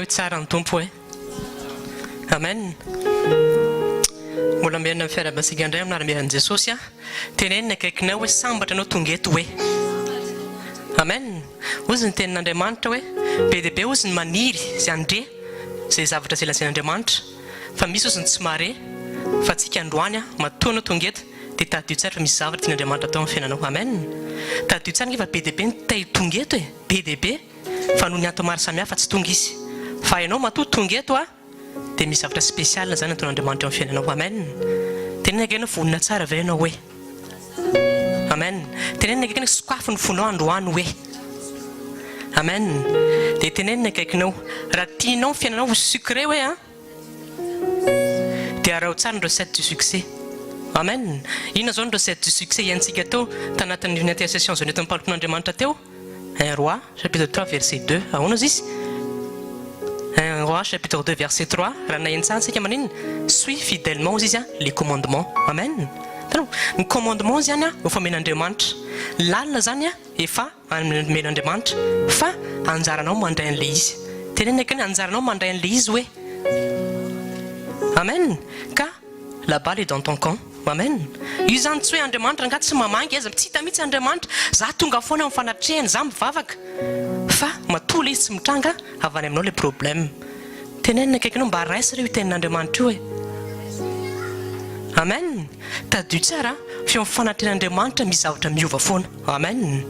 tsara ny tompo e. Amen. Mbola miaina amin'ny fiarahabasika indray amin'ny miaran'i Jesosy a. Tenenina akaikinao hoe sambatra anao tonga eto hoe. Amen. Ozy ny tenin'Andriamanitra hoe be dia be ozy ny maniry izay andre izay zavatra izay lazain'Andriamanitra. Fa misy ozy ny tsy mahare fa tsika androany a matoa anao tonga eto dia tadio tsara fa misy zavatra tian'Andriamanitra atao amin'ny fiainanao. Amen. Tadio tsara nefa be dia be ny tay tonga eto e. Be dia be fa noho ny antony maro samihafa tsy tonga izy. Fa ianao matoa tonga eto a dia misy zavatra spesial zany ataon'Andriamanitra amin'ny fiainanao. Amen. Tenenina akaikinao vonina tsara ve ianao hoe. Amen. Tenenina akaikinao sokafo ny fonao androany hoe. Amen. Dia tenenina akaikinao raha tianao ny fiainanao ho sucré hoe a dia arao tsara ny recette du succès. Amen. Inona zao ny recette du succès iaintsika teo tanatin'ny association zao nentin'ny mpampiton'Andriamanitra teo. 1 Roi chapitre 3 verset 2. Ahoana izy? 1 Roi chapitre 2 verset 3. Raha nahentsika manino suis fidèlement izy les commandements. Amen. Ny commandement zany a efa men'Andriamanitra. Lalina zany a efa men'Andriamanitra fa anjaranao mandray an'ilay izy. Tenenina akany anjaranao mandray an'ilay izy hoe. Amen. Ka la balle est dans ton camp. Amen. Io zany tsy hoe Andriamanitra angaty tsy mamangy aza tsy hita mihitsy Andriamanitra za tonga foana amin'ny fanatrehany za mivavaka fa matola izy tsy mitranga avy any aminao le problème. Tenenina akaikinao mba raisa ireo tenin'Andriamanitra io e. Amen. Tadio tsara feo amin'ny fanatrehan'Andriamanitra misy zavatra miova foana. Amen.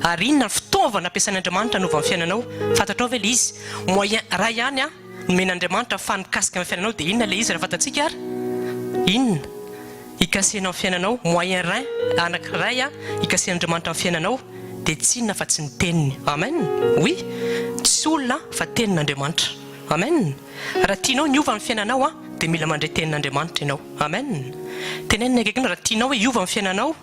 Ary inona ny fitaovana ampiasan'Andriamanitra hanova amin'ny fiainanao? Fantatrao ve le izy moyen raha ihany a men'Andriamanitra fanikasika amin'ny fiainanao dia inona le izy raha fantatsika ary? Inona? Ikasenao fiainanao moyen rein anankiray a ikasen'Andriamanitra amin'ny fiainanao dia tsy inona fa tsy ny teniny. Amen. Oui. Tsy olona fa tenin'Andriamanitra. Amen. Raha tianao niova amin'ny fiainanao a dia mila mandray tenin'Andriamanitra ianao. Amen. Tenenina akaikinao raha tianao hoe hiova amin'ny fiainanao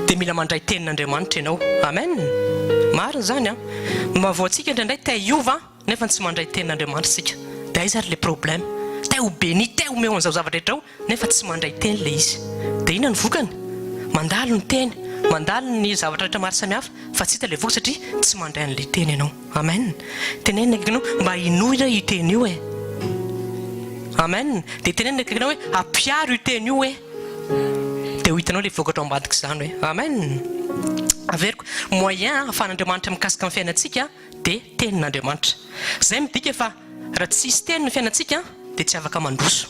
dia mila mandray tenin'Andriamanitra ianao. Amen. Marina zany a. Mahavoantsika indraindray te hiova nefa tsy mandray tenin'Andriamanitra sika. Dia aiza ary le problème? Te ho béni, te ho meo an'izao zavatra rehetra nefa tsy mandray teny le izy. Dia inona ny vokany? Mandalo ny teny, mandalo ny zavatra rehetra maro samihafa fa tsy hita le voka satria tsy mandray an'ilay teny ianao. Amen. Tenenina akaikinao mba hinohitra io teny io e. Amen. Dia tenenina akaikinao hoe ampiaro io teny io e. Dia ho hitanao le vokatra ao ambadika izany hoe. Amen. Averiko moyen ahafahan'Andriamanitra mikasika amin'ny fiainantsika dia tenin'Andriamanitra. Izay midika fa raha tsisy teny ny fiainantsika dia tsy afaka mandroso.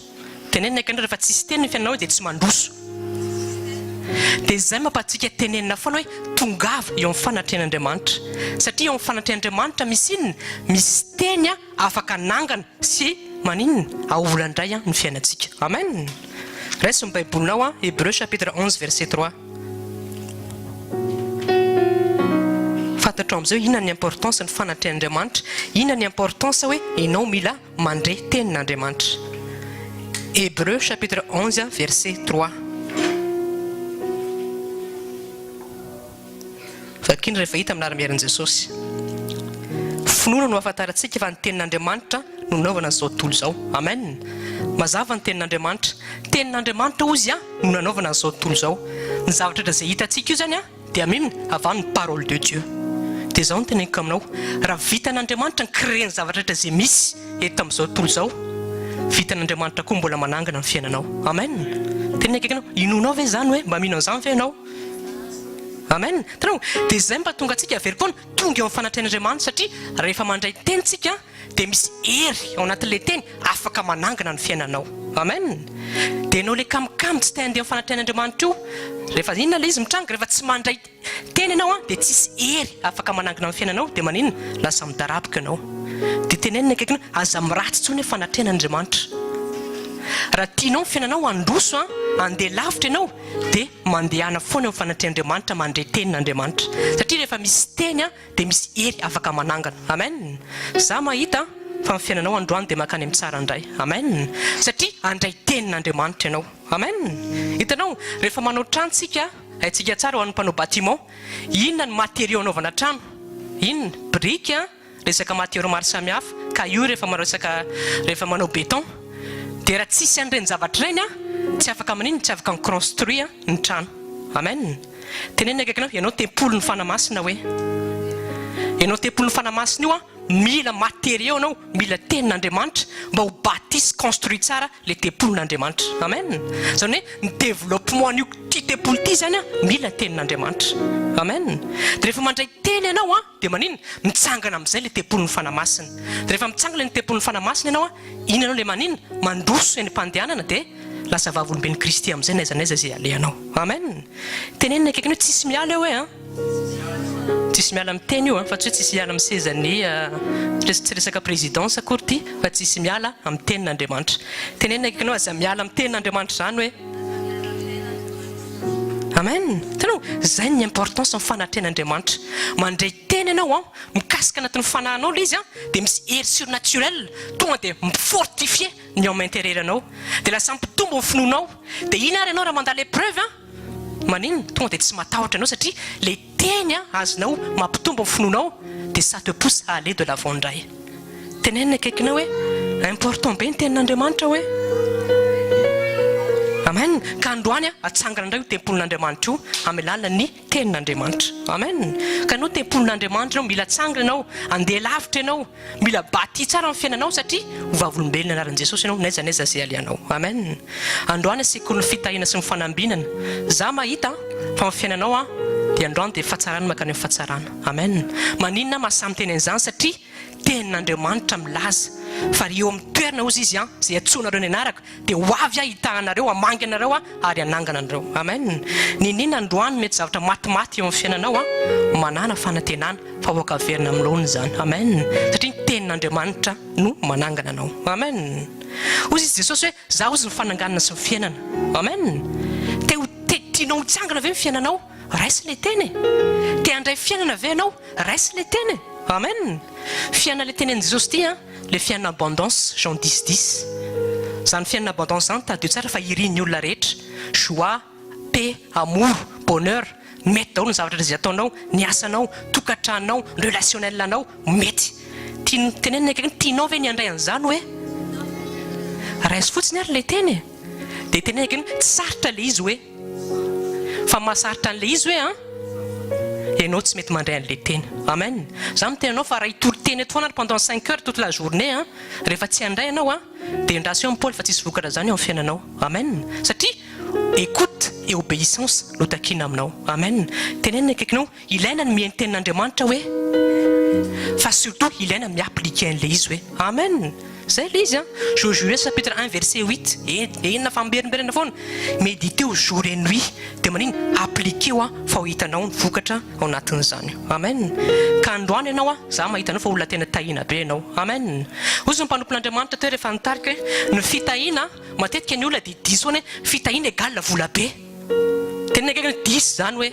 Tenenina akaikinao rehefa tsisy teny ny fiainanao dia tsy mandroso. Dia izay mampatsika tenenina foana hoe tongava eo amin'ny fanatrehan'Andriamanitra. Satria eo amin'ny fanatrehan'Andriamanitra misy inona? Misy teny afaka nangana sy maninona aolandray ny fiainantsika. Amen. Raiso ny baibolinao Hébreux chapitre 11 verset 3. Fantatrao amin'izao inona ny importance ny fanatrehan'Andriamanitra, inona ny importance hoe ianao mila mandray tenin'Andriamanitra. Hébreux chapitre 11 verset 3. Vakiny rehefa hita amin'ny ara-miaran'i Jesosy. Finoana no ahafantarantsika fa ny tenin'Andriamanitra no nanaovana an'izao tontolo izao. Amen. Mazava ny tenin'Andriamanitra. Tenin'Andriamanitra ozy no nanaovana an'izao tontolo izao. Ny zavatra izay hitantsika io zany dia amin'iny avy amin'ny parole de Dieu. Dia izao no teneniko aminao. Raha vitan'Andriamanitra ny créer ny zavatra rehetra izay misy eto amin'izao tontolo izao, vitan'Andriamanitra koa mbola manangana amin'ny fiainanao. Amen. Tenenina akaikinao inonao ve izany hoe mba mino an'izany ve ianao? Amen. Tanao dia izay mba tonga antsika averikona tonga eo amin'ny fanatrehan'Andriamanitra satria rehefa mandray tenitsika dia misy hery ao anatin'ilay teny afaka manangana ny fiainanao. Amen. Dia ianao le kamokamo tsy te handeha amin'ny fanatrehan'Andriamanitra io, rehefa inona ilay izy mitranga rehefa tsy mandray teny ianao dia tsisy hery afaka manangana ny fiainanao dia maninona lasa midarabika ianao. Dia tenenina akaikinao aza miratsy tsony hoe fanatrehan'Andriamanitra. Raha tianao ny fiainanao androso andeha lavitra ianao dia mandehana foana eo fanatrehan'Andriamanitra mandray tenin'Andriamanitra satria rehefa misy teny dia misy hery afaka manangana. Amen. Za mahita fa ny fiainanao androany dia makany amin'ny tsara indray. Amen. Satria andray tenin'Andriamanitra ianao. Amen. Hitanao rehefa manao tranontsika haintsika tsara ho an'ny mpanao bâtiment, inona ny matériau anaovana trano? Inona? Brique, resaka matériau maro samihafa, caillou rehefa manao béton. Dia raha tsisy an'ireny zavatra ireny tsy afaka maninona tsy afaka construire ny trano. Amen. Tenenina akaikinao ianao tempolo ny fanamasina hoe. Ianao tempolo ny fanamasina io mila materia anao mila tenin'Andriamanitra mba ho bâtisse construit tsara le tempolon'Andriamanitra. Amen. Zany hoe ny développement an'io ty tempolo ty zany mila tenin'Andriamanitra. Amen. Dia rehefa mandray teny ianao dia manino mitsangana amin'izay le tempolon'ny fanamasina. Dia rehefa mitsangana le tempolon'ny fanamasina ianao iny ianao le manino mandroso eny mpandehanana dia lasa vavoloben'ny Kristy amin'izay n'aiza n'aiza izay alehanao. Amen. Tenenina akaiky hoe tsisy miala eo hoe tsisy miala amin'ny teny io fa tsy hoe tsisy miala amin'ny sezany tsy resaka présidence akory ty fa tsisy miala amin'ny tenin'Andriamanitra. Tenenina akaiky anao aza miala amin'ny tenin'Andriamanitra zany hoe amen. Tanao zay ny importance ny fanatrehan'Andriamanitra. Mandray teny ianao mikasika anatin'ny fanahinao le izy dia misy hery surnaturel tonga dia mifortifier ny homme intérieur anao dia lasa mpitombo ny finoanao. Dia iny ary ianao raha mandala épreuve manino tonga dia tsy matahotra anao satria le teny azonao mampitombo ny finoanao dia ça te pousse à aller de l'avant indray. Tenenina akaikinao hoe important be ny tenin'Andriamanitra hoe amen. Ka androany atsangana indray io tempolon'Andriamanitra io amin'ny alalan'ny tenin'Andriamanitra. Amen. Ka anao tempolon'Andriamanitra ianao mila atsangana ianao andeha lavitra ianao mila bâti tsara amin'ny fiainanao satria ho vavolombelona anaran'i Jesosy ianao n'aiza n'aiza izay alehanao. Amen. Androany asiko ny fitahina sy ny fanambinana za mahita fa amin'ny fiainanao dia androany dia fahatsarana makany amin'ny fahatsarana. Amen. Maninona mahasamy teny an'izany satria tenin'Andriamanitra milaza fa eo amin'ny toerana ozy izy izay atsoanareo ny anaraka dia ho avy hitahanareo hamangy anareo ary hanangana anareo. Amen. Ninina androany mety zavatra matimaty eo amin'ny fiainanao manana fanantenana fa hoaka verina amin'ny laony zany. Amen. Satria ny tenin'Andriamanitra no manangana anao. Amen. Ozy izy Jesosy hoe za ozy ny fananganana sy ny fiainana. Amen. Tianao hitsangana ve ny fiainanao raisy le teny. Te handray fiainana ve ianao raisy le teny. Amen. Fiainana le teny an'i Jesosy ty le fiainana abondance Jean 10:10. Zany fiainana abondance zany tadio tsara fa irin'ny olona rehetra joie, paix, amour, bonheur mety daholo ny zavatra izay ataonao, ny asanao, tokantranonao, relationnel-anao mety. Tenenina akaiky tianao ve ny handray an'izany hoe raisy fotsiny ary le teny. Dia tenenina akaiky tsy sarotra le izy hoe fa mahasaritra an'le izy hoe ianao tsy mety mandray an'le teny. Amen. Za mitenanao fa raha hitory teny eto foana pendant 5 heures toute la journée rehefa tsy handray ianao dia indrasy eo amin'ny Paoly fa tsisy vokatra zany eo amin'ny fiainanao. Amen. Satria écoute et obéissance no takiana aminao. Amen. Tenenina akaikinao ilaina ny mihaino tenin'Andriamanitra hoe fa surtout ilaina miappliquer an'le izy hoe amen. Zay le izy Josué chapitre 1 verset 8 enina famberimberina foana méditer au jour et nuit dia manino appliquer fa ho hitanao ny vokatra ao anatin'izany. Amen. Ka androany ianao za mahitanao fa olona tena tahina be ianao. Amen. Ozy ny mpanompon'Andriamanitra toy rehefa nitarika hoe ny fitahina matetika ny olona dia diso hoe fitahina égale vola be. Tena akaiky diso zany hoe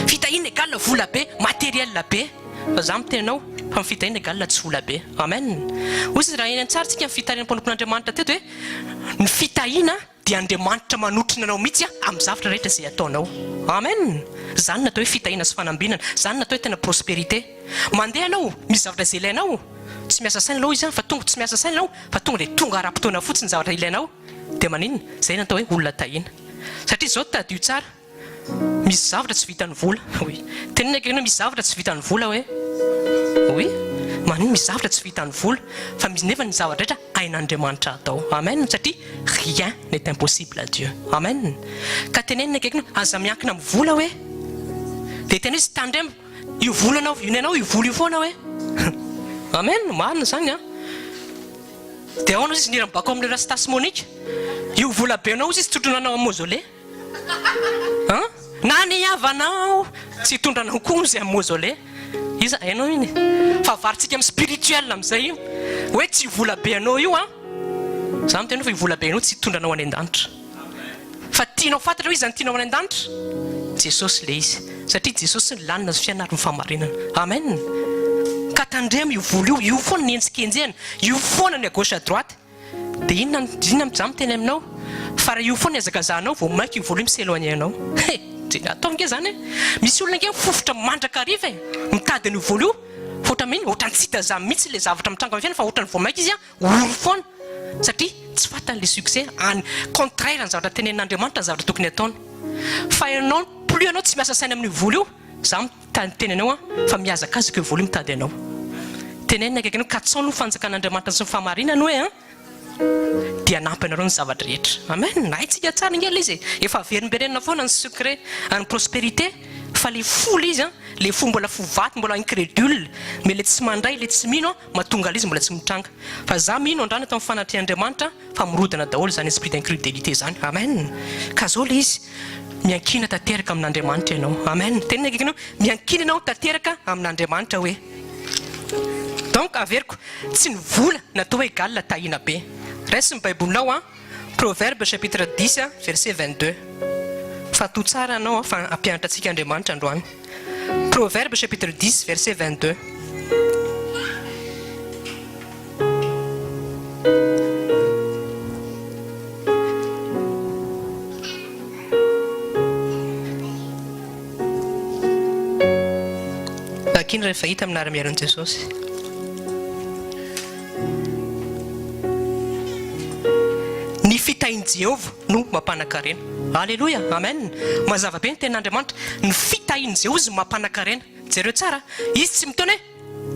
fitahina égale vola be, matériel be. Fa za mitenanao fa ny fitahina égale tsy vola be. Amen. Ozy raha eny an-tsara tsika ny fitahina mpanompon'Andriamanitra teto hoe ny fitahina dia Andriamanitra manotrina anao mihitsy amin'ny zavatra rehetra izay ataonao. Amen. Zany natao hoe fitahina sy fanambinana. Zany natao hoe tena prospérité. Mandeha anao misy zavatra izay ilainao tsy miasa saina ianao izy fa tonga tsy miasa saina ianao fa tonga dia tonga ara-potoana fotsiny zavatra ilainao dia manino zay natao hoe olona tahina. Satria zao tadio tsara misy zavatra tsy vitan'ny vola. Oui. Tenenina akaikinao misy zavatra tsy vitan'ny vola hoe oui. Manino misy zavatra tsy vitan'ny vola fa misy nefa ny zavatra rehetra hain'Andriamanitra atao. Amen. Satria rien n'est impossible à Dieu. Amen. Ka tenenina akaikinao aza miankina amin'ny vola hoe dia tena hoe tsy tandremo io volanao inanao io vola io foana hoe amen. Marina zany dia ao anao izy nirany bako amin'ny rastas Monique io vola be anao izy tsy tondronanao amin'ny mausolée na ny havanao tsy tondranao koa izay amin'ny mausolée izy hainao iny fa varitsika amin'ny spirituel amin'izay io hoe tsy vola be anao io za miteny fa io vola be anao tsy tondranao any an-danitra fa tianao fantatra hoe izy any tianao any an-danitra Jesosy le izy satria Jesosy ny lanina sy fianarana famarinana. Amen. Ka tandremo io vola io foana ny entsikenjehana io foana ny à gauche à droite dia inona za miteny aminao fa raha io foana azakazanao vao maika io vola io miséloigné anao. Ataonge zany misy olona nge fofotra mandraka ariva mitady an'io vola io fotra miny ohatrany tsy hita mihitsy le zavatra mitranga amin'ny fiaina fa ohatrany vao maika izy oro foana satria tsy fantan'le succès any contraire ny zavatra tenen'Andriamanitra ny zavatra tokony ataony. Fa ianao plus ianao tsy miasa saina amin'io vola io za miteny anao fa miazakazaka io vola io mitady anao. tenenina akaikinao ka tsao no fanjakan'Andriamanitra sy ny famarinana hoe dia anampy anareo ny zavatra rehetra. Amen. Haintsika tsara ingely izy efa averimberenina foana ny secret ny prospérité fa le fola izy le fo mbola fovaty mbola incrédule mais le tsy mandray le tsy mino mahatonga izy mbola tsy mitranga fa za mino andrana tao amin'ny fanatrehan'Andriamanitra fa mirodana daholo zany esprit d'incrédulité zany. Amen. Ka zao le izy miankina tanteraka amin'Andriamanitra ianao. Amen. Tenina akaikinao miankina ianao tanteraka amin'Andriamanitra hoe donc averiko tsy ny vola natao hoe galina tahina be. Reste ny baibolinao Proverbe chapitre 10 verset 22. Fa to tsara anao fa ampianatra antsika Andriamanitra androany. Proverbe chapitre 10 verset 22. Vakina rehefa hita amin'ny ara-miaron'i Jesosy. Ny fitahin'i Jehova no mampanankarena. Alléluia. Amen. Mazava be ny tenan'Andriamanitra. Ny fitahin'i Jehova izy mampanankarena. Jereo tsara. Izy tsy mitony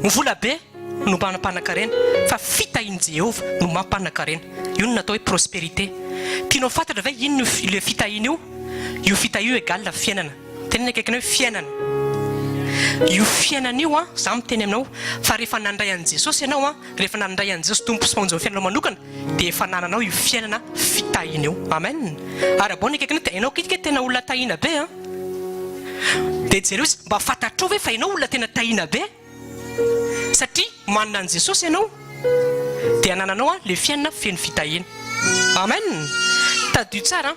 hoe vola be no mampanankarena fa fitahin'i Jehova no mampanankarena. Io no natao hoe prospérité. Tianao fantatra ve ino le fitahina io? Io fitahi io égale fiainana. Tenana akaikinao hoe fiainana. Io fiainana io za miteny aminao fa rehefa nandray an Jesosy ianao rehefa nandray an Jesosy tompo sy mpanjao fiainana manokana dia efa nananao io fiainana fitahina io. Amen. Ary abao ny akaikinao dia hainao kitika tena olona tahina be dia jereo izy mba fantatrao hoe fa hainao olona tena tahina be satria manana an Jesosy ianao dia nananao le fiainana feno fitahina. Amen. Tadio tsara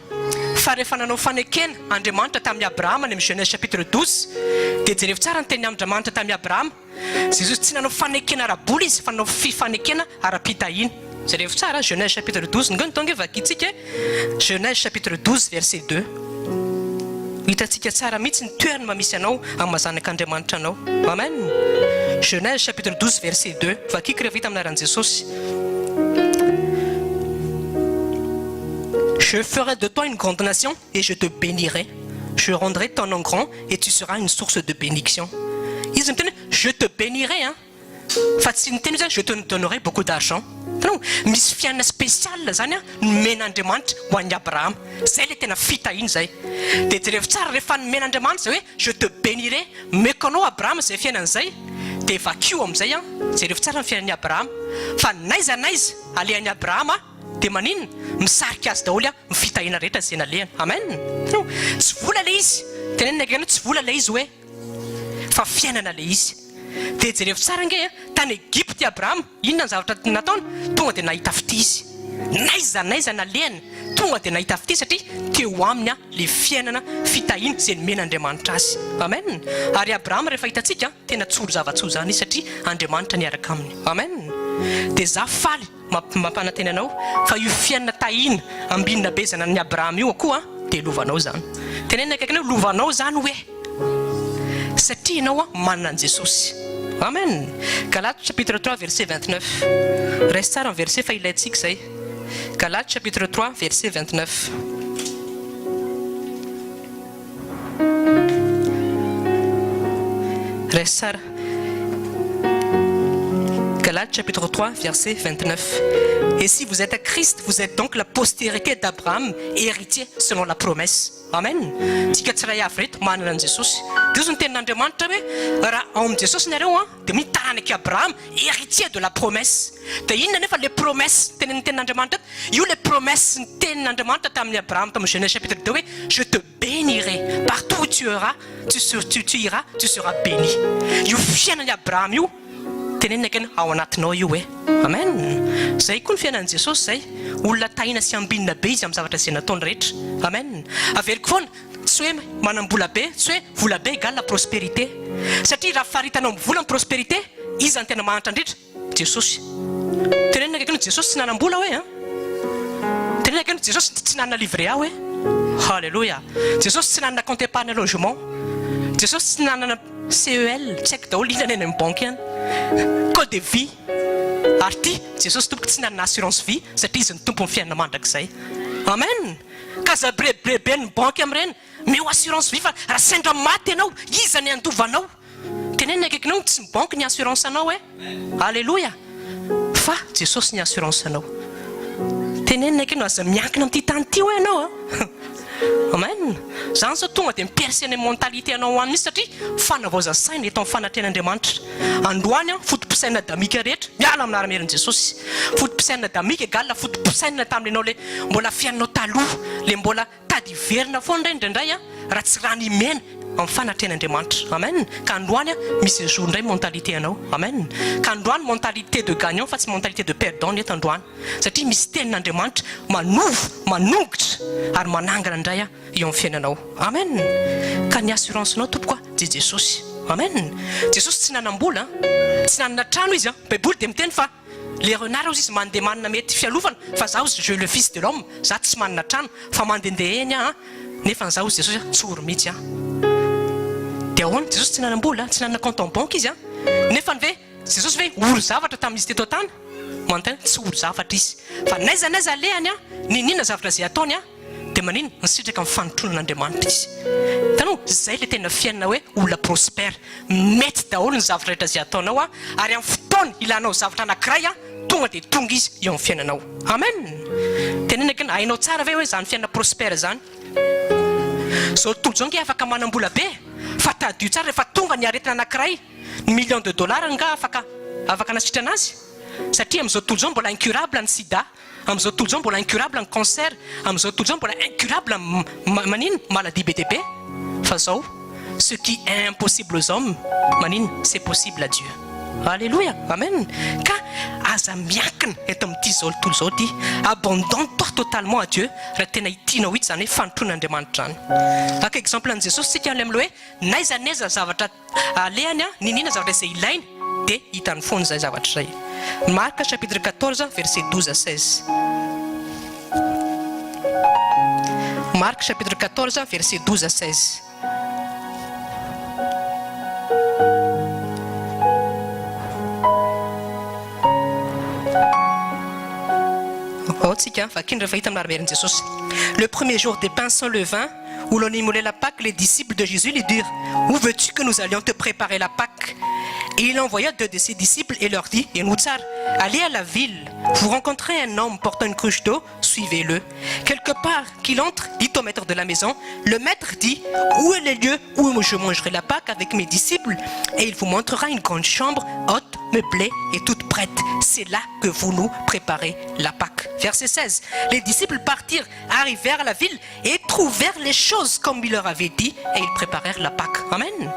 fa rehefa nanao fanekena Andriamanitra tamin'ny Abrahama ny Genèse chapitre 12 dia jereo tsara ny teny Andriamanitra tamin'ny Abrahama. Jesosy tsy nanao fanekena ara-bola izy fa nanao fifanekena ara-pitahina. Jereo tsara Genèse chapitre 12 ngany tonga vakitsika Genèse chapitre 12 verset 2. Hitantsika tsara mihitsy ny toerana mamisy anao amin'ny mazanak'Andriamanitra anao. Amen. Genèse chapitre 12 verset 2 vakiko rehefa hita amin'ny aran'i Jesosy. Je ferai de toi une grande nation et je te bénirai. Je rendrai ton nom grand et tu seras une source de bénédiction. Ils me disent, je te bénirai. Je te donnerai beaucoup d'argent. Misy fiana spécial zany men'Andriamanitra ho an'i Abraham. Zay le tena fitahiny zay. Dia jereo tsara rehefa men'Andriamanitra zay hoe je te bénirai. Mekanao Abraham zay fiainan'izay. Dia vakio amin'izay jereo tsara ny fiainan'i Abraham. Fa naiza alehan'i Abraham dia maninona misarika azy daholo ny fitahina rehetra zay nalehany. Amen. Tsy vola le izy. Tenenina akaikinao tsy vola le izy hoe fa fiainana le izy. Dia jereo tsara nge tany Egypte Abraham inona ny zavatra nataony tonga dia nahita fity izy. Naiza nalehany tonga dia nahita fity satria teo aminy le fiainana fitahina zay men'Andriamanitra azy. Amen. Ary Abraham rehefa hitantsika tena tsoro zava-tsoa zany izy satria Andriamanitra niaraka aminy. Amen. Dia za faly mampanantena anao fa io fiainana tahina ambinina bezana ny Abraham io koa dia lovanao zany. Tenenina akaikinao lovanao zany hoe satria ianao manana an Jesosy. Amen. Galates chapitre 3 verset 29. Reste tsara ny verset fa ilayntsika zay. Galates chapitre 3 verset 29. Reste tsara. Galates chapitre 3 verset 29. Et si vous êtes à Christ, vous êtes donc la postérité d'Abraham et héritier selon la promesse. Amen. Tika tsiray avy reto manana an Jesosy. Dia izy ny tenin'Andriamanitra hoe raha ao amin'i Jesosy nareo dia mitaranaky Abraham héritier de la promesse. Dia inona nefa le promesse tenen'ny tenin'Andriamanitra io le promesse ny tenin'Andriamanitra tamin'ny Abraham tamin'ny Genèse chapitre 2 hoe je te bénirai partout où tu iras tu seras béni. Io fiainan'ny Abraham io tenenina akany ao anatinao io hoe amen. Zay koa ny fiainan'i Jesosy zay olona tahina sy ambinina be izy amin'ny zavatra izay nataony rehetra. Amen. Averiko foana tsy hoe manam-bola be, tsy hoe vola be égale la prospérité. Satria raha faritanao amin'ny vola ny prospérité, izy ny tena mahantra andritra Jesosy. Tenenina akaikinao Jesosy tsy nanam-bola hoe tenenina akaikinao Jesosy tsy nanana livret A hoe halleluja. Jesosy tsy nanana compte épargne logement. Jesosy tsy nanana CEL, tsy haiko daholo inona ny amin'ny banque ihany. Code de vie. Ary ty Jesosy tompoka tsy nanana assurance vie satria izy ny tompo ny fiainana mandrakizay. Amen. Ka za brebeny banque amin'ireny meo assurance vie fa raha sendra maty ianao iza ny andovanao. Tenenina tenenina akaikinao tsy mibanky ny assurance anao alleloia fa jesosy ny assurance anao tenenina akaikinao aza miankina amin'ity tany ty anao amen zany zao tonga dia miperseny mentalité anao hoan'ny satria fanavaozana saina eto amin'ny fanatrehan'Andriamanitra androany fotopisaina damika rehetra miala amin'ny ara-merin' Jesosy fotopisaina damika égale fotopisaina tamin'ny anao le mbola fiainanao taloha le mbola tady verina foana indray raha tsy rano imena amin'ny fanatrehan'Andriamanitra amen ka androany misy jour indray mentalité anao amen ka androany mentalité de gagnant fa tsy mentalité de perdant eto androany satria misy tenin'Andriamanitra manongotra ary manangana indray eo amin'ny fiainanao amen ka ny assurance nao tompoka dia Jesosy amen Jesosy tsy nanam-bola tsy nanana trano izy Baiboly dia miteny fa les renards izy mandeha manana mety fialovana fa zaho je le fils de l'homme za tsy manana trano fa mandehandeha eny nefa zaho Jesosy tsoro mihitsy dia ahoana Jesosy tsy nanam-bola tsy nanana compte en banque izy nefa ve Jesosy ve oro zavatra tamin'izy teto tany manontany tsy oro zavatra izy fa naiza lehany ninina zavatra zay ataony dia manino nisitraka amin'ny fanotronan'Andriamanitra izy tano zay le tena fiainana hoe olona prospère mety daholo ny zavatra rehetra zay ataonao ary amin'ny fotoana ilanao zavatra anankiray tonga dia tonga izy eo amin'ny fiainanao amen tenena kena hainao tsara ve hoe zany fiainana prospère zany zao tontolo zao nge afaka manam-bola be fa tadio tsara rehefa tonga ny aretina anankiray million de dollars nga afaka nasitra anazy satria amin'izao tontolo zao mbola incurable ny sida amin'izao tontolo zao mbola incurable ny cancer amin'izao tontolo zao mbola incurable manino maladie be dia be fa zao ce qui est impossible aux hommes manino c'est possible à Dieu alléluia amen ka aza miankina eto amin'ity zao tontolo zao ty abandonne-toi totalement à Dieu raha tena itianao ity zany hoe fanotronan'Andriamanitra zany aka exemple an'i Jesosy sika amin'le hoe naiza zavatra alehany ninina zavatra izay ilainy dia hitany foana zay zavatra zay Marc chapitre 14 verset 12 à 16 Marc chapitre 14 verset 12 à 16 Le premier jour des pains sans levain, où l'on immolait la Pâque, les disciples de Jésus lui dirent: où veux-tu que nous allions te préparer la Pâque? Et il envoya 2 de ses disciples et leur dit: allez à la ville, vous rencontrez un homme portant une cruche d'eau, suivez-le. Quelque part qu'il entre, dit au maître de la maison. Le maître dit: où est le lieu où je mangerai la Pâque avec mes disciples? Et il vous montrera une grande chambre haute, meublée et toute prête. C'est là que vous nous préparez la Pâque. Verset 16. Les disciples partirent, arrivèrent à la ville et trouvèrent les choses comme il leur avait dit, et ils préparèrent la Pâque. Amen.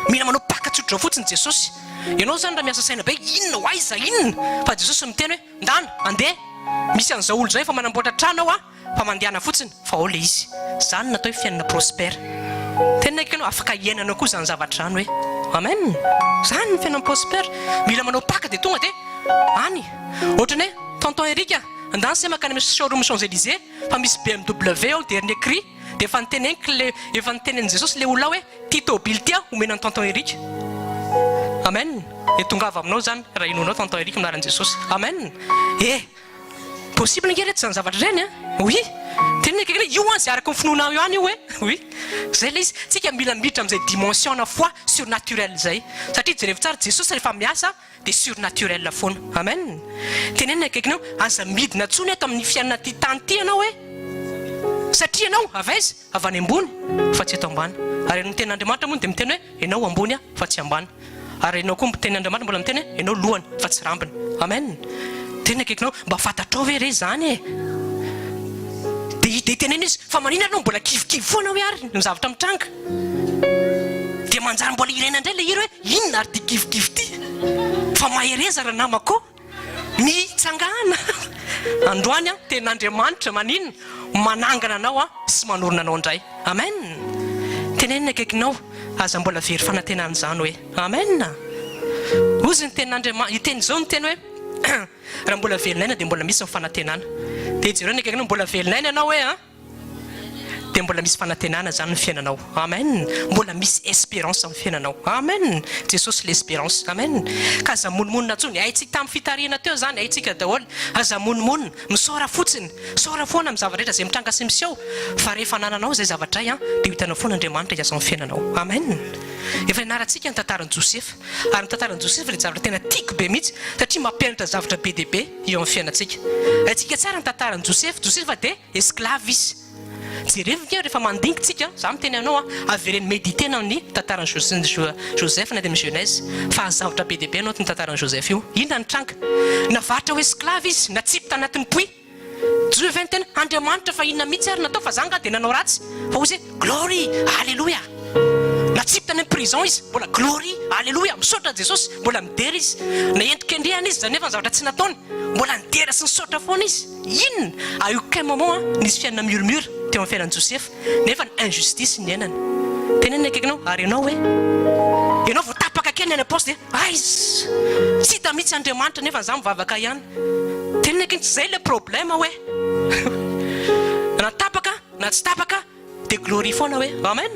Milamano Pâque tsotra fotsiny Jesosy. Ianao zany raha miasa saina be inona ho aiza inona fa Jesosy miteny hoe ndana andeha misy an'izao olo zay fa manamboatra trano fa mandehana fotsiny fa ole izy zany natao hoe fiainana prospère tena ianao afaka iainanao koa zany zavatrano hoe amen zany fiainana prospère mila manao paka dia tonga dia any ohatrany hoe tonton Eric andany say makany misy showroom Champs-Élysées fa misy BMW ao dernier cri dia efa nitenen'i Jesosy le olona hoe ty tôbily ty omenan'ny tonton Eric amen e tonga avy aminao zany raha inonao tonton Eric minaran'i Jesosy amen possible nge rehetra zany zavatra reny oui tenena kekena io zay araka ny finoana io any io hoe oui zay le izy tsika mila miditra amin'izay dimension na foi surnaturel zay satria jerevy tsara Jesosy rehefa miasa dia surnaturel foana amen tenena kekenao aza midina tsony eto amin'ny fiainana ty tany ty ianao hoe satria ianao avaiza avy any ambony fa tsy eto ambany ary ny ten'Andriamanitra moa dia miteny hoe ianao ambony fa tsy ambany ary ianao koa ten'Andriamanitra mbola miteny hoe ianao lohany fa tsy rambiny amen tena kekinao mba fatatrao ve re zany dia tenena izy fa manina anao mbola kivikivy foana hoe ary ny zavatra mitranga dia manjary mbola irena indray le hira hoe inona ary ty kivikivy ty fa mahereza raha namako mitsangana androany ten'Andriamanitra manina manangana anao sy manorona anao indray amen tenenina kekinao aza mbola very fanantenana zany hoe amen ozy ny ten'Andriamanitra iteny zao ny teny hoe raha mbola velinaina dia mbola misy ny fanantenana dia jereo ny kekinao mbola velinaina ianao hoe dia mbola misy fanantenana zany ny fiainanao amen mbola misy espérance amin'ny fiainanao amen Jesosy l'espérance amen ka aza monomonina tsony haitsika tamin'ny fitariana teo zany haitsika daholo aza monomonina misaora fotsiny saora foana amin'ny zavatra rehetra zay mitranga sy miseho fa rehefa nananao zay zavatra dia hitanao foana Andriamanitra hiasa amin'ny fiainanao amen efa naratsika ny tantaran'i Joseph ary ny tantaran'i Joseph le zavatra tena tiako be mihitsy satria mampianatra zavatra be dia be eo amin'ny fiainantsika. Atsika tsara ny tantaran'i Joseph dia esclave izy. Jerevika rehefa mandingitsika za miteny anao avereny méditer ny tantaran'i Joseph na dia amin'ny Genèse fa zavatra be dia be anao ny tantaran'i Joseph io. Inona ny tranga? Navaratra ho esclave izy, natsipika tanatin'ny puits. Dieu vient tena Andriamanitra fa inona mihitsy ary natao fa zanga dia nanao ratsy fa hozy glory alléluia. Natsipika ny prison izy mbola glory alléluia misaotra Jesosy mbola midera izy. Naendrika andriana izy zanefa zavatra tsy nataony mbola nidera sy nisaotra foana izy. Inona aucun moment nisy fiainana murmure teo amin'ny fiainan'i Joseph nefa ny injustice ny iainany. Tenenina akaikinao ary ianao hoe ianao vao tapaka kely any apostle izy tsy hita mihitsy Andriamanitra nefa za mivavaka ihany. Tenenina akaiky zay le problème hoe na tapaka na tsy tapaka dia glory foana hoe amen.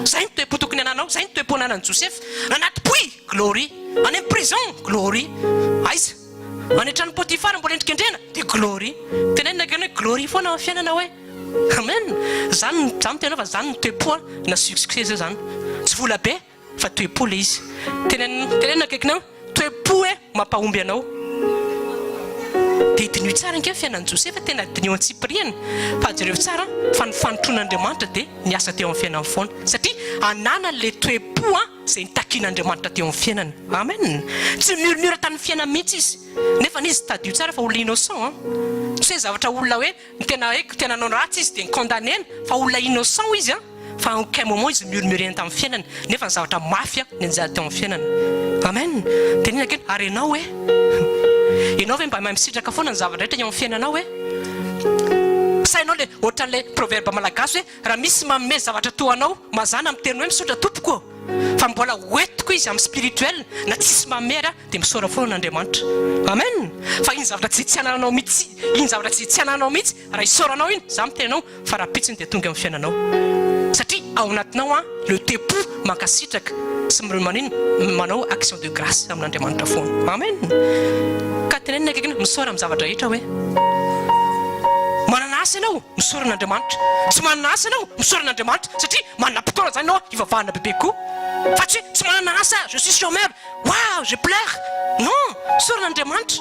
Zay ny toe-po tokony ananao, zay ny toe-po ananan'i Joseph. Anaty puits glory, any amin'ny prison glory. Aiza any trano Potifara mbola endrika andrena dia glory. Tenenina akaiky hoe glory foana amin'ny fiainana hoe amen. Zany mitena fa zany ny toe-po na succès zao zany. Tsy vola be fa toe-po le izy. Tenenina akaikinao toe-po hoe mampahomby anao. Dia dinio tsara inge fiainan'i Joseph tena dinio antsipiriany fa jereo tsara fa ny fanontron'Andriamanitra dia niasa teo amin'ny fiainany foana satria anana le toe-po izay nitakian'Andriamanitra teo amin'ny fiainany. Amen. Tsy murmure tamin'ny fiainany mihitsy izy nefa izy tadio tsara fa olona innocent. Tsy hoe zavatra olona hoe tena nanao ratsy izy dia nikondamnena fa olona innocent izy fa aucun moment izy murmureny tamin'ny fiainany nefa ny zavatra mafia ny anjara teo amin'ny fiainany. Amen. Tenenina akeny ary ianao hoe ianao hoe mba misitraka foana ny zavatra rehetra eo amin'ny fiainanao hoe sainao le ohatran'ilay proverbe malagasy hoe raha misy manome zavatra toa anao mazana miteny hoe misaotra tompoko fa mbola hoentiko izy amin'ny spirituel na tsisy mamery dia misaora foana n'Andriamanitra. Amen. Fa iny zavatra tsy ananao mihitsy, iny zavatra tsy ananao mihitsy raha isaoranao iny za mitenao fa raha pitsiny dia tonga amin'ny fiainanao satria ao anatinao le te-po mankasitraka sy manao action de grâce amin'Andriamanitra foana. Amen. Ka tenenina akaiky misaora amin'ny zavatra rehetra hoe manana asa ianao misaora n'Andriamanitra, tsy manana asa ianao misaora n'Andriamanitra satria manana mpitaona zany ianao ivavahana bebe koa fa tsy hoe tsy manana asa je suis chômeur waouh je pleure non misaora n'Andriamanitra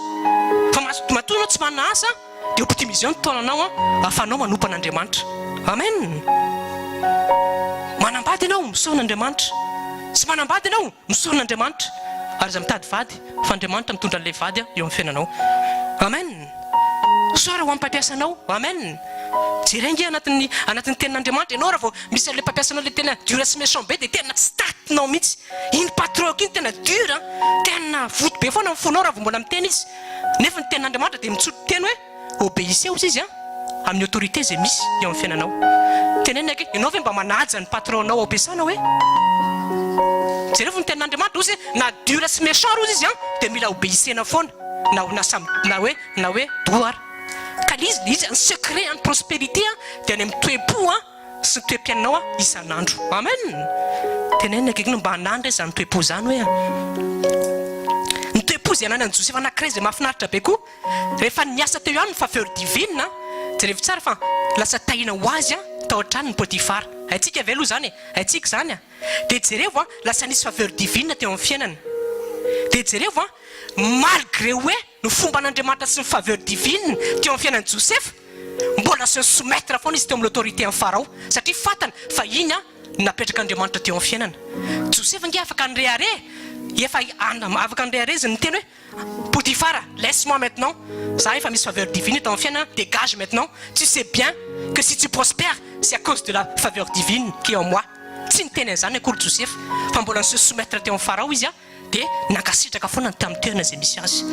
fa matoa ianao tsy manana asa dia optimisation ny taonanao ahafahanao manompa n'Andriamanitra. Amen. Manambady ianao misaora n'Andriamanitra, tsy manambady ianao misaora n'Andriamanitra ary za mitady vady fa Andriamanitra mitondra an'ilay vady eo amin'ny fiainanao. Amen. Soara ho amin'ny mpampiasanao. Amen. Jerengy anatin'ny tenin'Andriamanitra ianao raha vao misy an'ilay mpampiasanao le tena dur sy méchant be dia tena tsy tatinao mihitsy. Iny patron iny tena dur tena voto be foana mifonao raha vao mbola miteny izy nefa ny tenin'Andriamanitra dia mitsotro teny hoe obéissez hozy izy amin'ny autorité izay misy eo amin'ny fiainanao. Tenenina ake ianao ve mba manaja ny patronao ampiasana hoe jereo ny tenin'Andriamanitra hozy na dur sy méchant rozy izy dia mila obéissena foana na hoe doar ka izy ny secret ny prospérité dia any amin'ny toe-po sy ny toe-piainanao isan'andro. Amen. Tenenina akaiky mba hanandra izany toe-po zany hoe ny toe-po izay ananan'i Joseph anankiray izay mahafinaritra be koa rehefa niasa teo ihany ny faveur divine jereo tsara fa lasa tahina ho azy tao an-trano ny Potifara. Haitsika ve aloha zany haitsika zany dia jereo lasa nisy faveur divine teo amin'ny fiainany dia jereo malgré hoe ny fomba n'Andriamanitra sy ny faveur divine teo amin'ny fiainan'i Joseph mbola se soumettre foana izy teo amin'ny autorité amin'ny Farao satria fatana fa iny napetraka Andriamanitra teo amin'ny fiainana. Joseph nge afaka nirehare efa afaka nirehare izy ny teny hoe Potifara laisse-moi maintenant ça efa misy faveur divine teo amin'ny fiainana dégage maintenant tu sais bien que si tu prospères c'est à cause de la faveur divine qui est en moi. Tsy niteny an'izany akory Joseph fa mbola se soumettre teo amin'ny Farao izy dia nankasitraka foana tamin'ny toerana izay misy azy.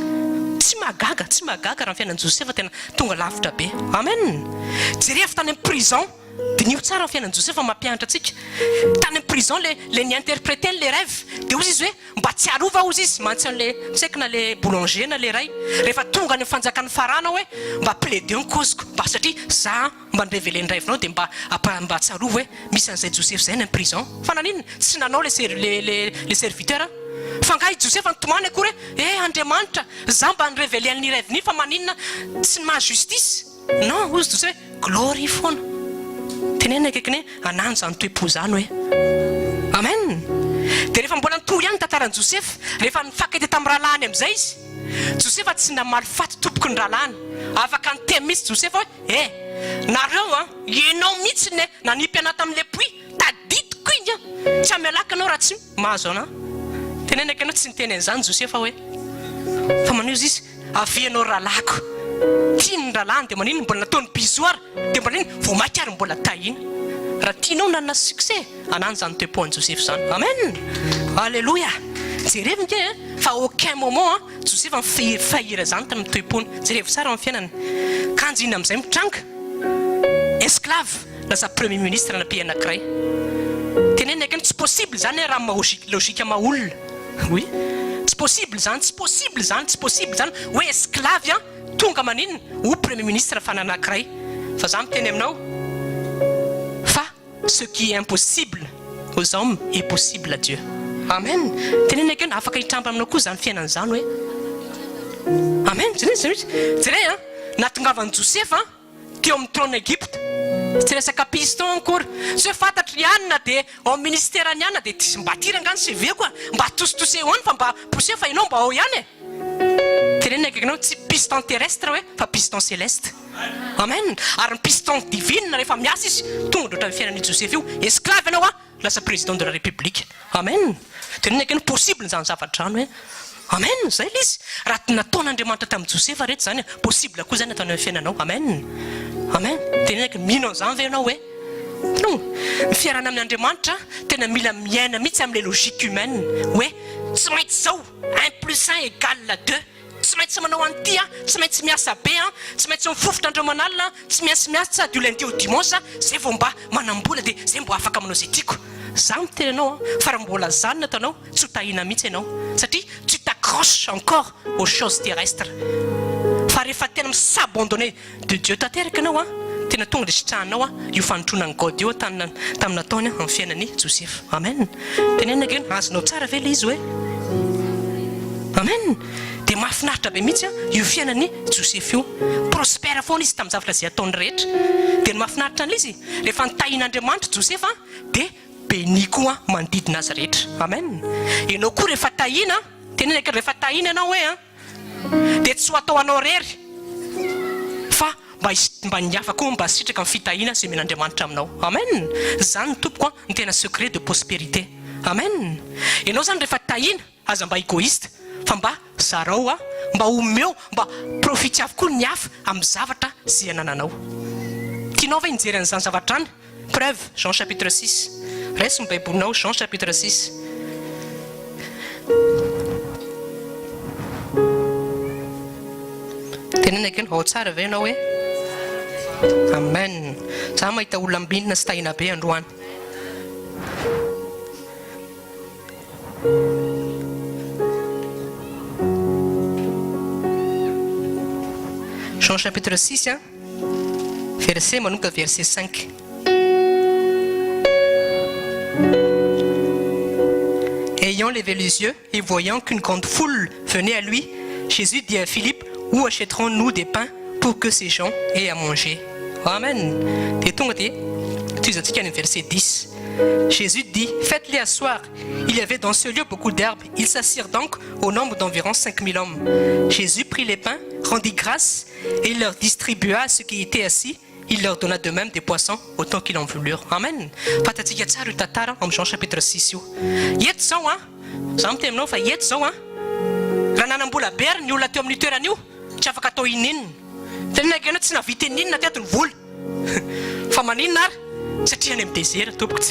Tsy mahagaga raha ny fiainan'i Joseph tena tonga lavitra be. Amen. Jerefo tany amin'ny prison dinio tsara ny fiainan'i Joseph mampianatra antsika. Tany amin'ny prison le niinterpréter le rêve dia ozy izy hoe mba tsy arova ozy izy mantsy an'le tsaika na le boulanger na le ray rehefa tonga ny fanjakany farana hoe mba plaider ny causeko mba satria za mba nireveler ny rêvenao dia mba tsy arova hoe misy an'izay Joseph zay ny amin'ny prison fa naninona tsy nanao le serviteur fa ngahy Joseph nitomany akory hoe Andriamanitra za mba nireveler an'ny rêve-ny fa maninona tsy ny maha-justice non ozy Joseph hoe glory foana tenenina akaikiny hoe ananjo zany toe-po zany hoe amen. dia rehefa mbola nitohy ihany tantaran'i Joseph rehefa nifankety tamin'ny rahalahiny amin'izay izy Joseph tsy namaly faty tompoko ny rahalahiny afaka niteny mihitsy Joseph hoe nareo ianao mihitsy ne nanipy anahy tamin'ilay puits tadidiko igny tsy amelaka anao raha tsy mahazo anahy tenenaka ianao tsy niteny an'izany Joseph hoe fa manio izy avianao rahalahiko tiany rahalahiny dia manino mbola nataony bisoara dia mbola iny vao maika ary mbola tahina raha tianao nanana succès anany zany toepo an'i Joseph zany amen alléluia jerevy ke fa aucun moment Joseph fahira zany tamin'ny toepony jerevy tsara amin'ny fiainany kanjina amin'izay mitranga esclave lasa premier ministre na pays anankiray tenenaka tsy possible zany raha logika maolona oui tsy possible zany hoe esclave tonga manino ou premier ministre fa anankiray fa za miteny aminao fa ce qui est impossible aux hommes est possible à Dieu amen tenenaka afaka hitramba aminao koa zany fiainana zany hoe amen jereo natongavan'i Joseph teo amin'ny trône Egypte tsy resaka piston encore tsy hoe fantatry ianina dia ao ministère ny anina dia tsy mba tirangany CV koa mba tositose hoany fa mba pousse fa ianao mba ao ihany tenenaka ianao tsy piston terrestre hoe fa piston céleste amen ary ny piston divine rehefa miasa izy tonga loatra ny fiainan'i Joseph io esclave ianao lasa président de la république amen tenenaka ianao possible zany zavatrano hoe amen zay l izy raha nataon'Andriamanitra tamin'i Joseph rehetra zany possible koa zany ataony amin'ny fiainanao amen amen tenenaka mino an'izany ve ianao hoe non ny fiarana amin'ny Andriamanitra tena mila miaina mihitsy amin'ilay logique humaine hoe tsy maintsy zao 1+1 égale 2 tsy maintsy manao an'ity tsy maintsy miasa be tsy maintsy mifofotra andro manalina tsy miasa du lundi au dimanche zay vao mba manambola dia zay mbo afaka manao zay tiako za miteny anao fa raha mbola zany nataonao tsy ho tahina mihitsy ianao satria tu t'accroches encore aux choses terrestres fa rehefa tena misabandonné de Dieu tanteraka anao tena tonga dia sitrahanao io fanontronan'ny God io tamin'ny nataony amin'ny fiainan'i Joseph amen tenenaka eny azonao tsara ve le izy hoe amen dia mahafinaritra be mihitsy io fiainan'i Joseph io prospère foana izy tamin'ny zavatra izay ataony rehetra dia ny mahafinaritra an'ilay izy rehefa nitahin'Andriamanitra Joseph dia béni koa manodidina azy rehetra amen ianao koa rehefa tahina tenenaka rehefa tahina ianao hoe dia tsy ho atao anao rery fa mba niafa koa mba sitraka amin'ny fitahina izay men'Andriamanitra aminao amen zany ny tompoko ny tena secret de prospérité amen ianao zany rehefa tahina aza mba égoïste fa mba zarao mba omeo mba profity avokoa ny hafa amin'ny zavatra zay anananao tianao ve nijery an'izany zavatra any preuve Jean chapitre 6 raiso ny baibolinao Jean chapitre 6 tenenaka eny ao tsara ve ianao hoe amen za mahita olona mbinina sy tahina be androany Jean chapitre 6 verset manomboka verset 5 ayant levé les yeux et voyant qu'une grande foule venait à lui Jésus dit à Philippe où achèterons-nous des pains pour que ces gens aient à manger amen dia tonga dia tuzantsika ny verset 10 Jésus dit faites-les asseoir il y avait dans ce lieu beaucoup d'herbes ils s'assirent donc au nombre d'environ 5000 hommes Jésus prit les pains rendit grâce et il leur distribua à ceux qui étaient assis il leur donna de même des poissons autant qu'ils en voulurent amen fatatsika tsara io tantara amin'ny Jean chapitre 6 io eto zao za miteny aminao fa eto zao raha nanambola bery ny olona teo amin'ny toerana io tsy afaka atao ininina tenenaka ianao tsy navita ininina teto ny vola fa maninona ary satria any amin'ny désert tompoko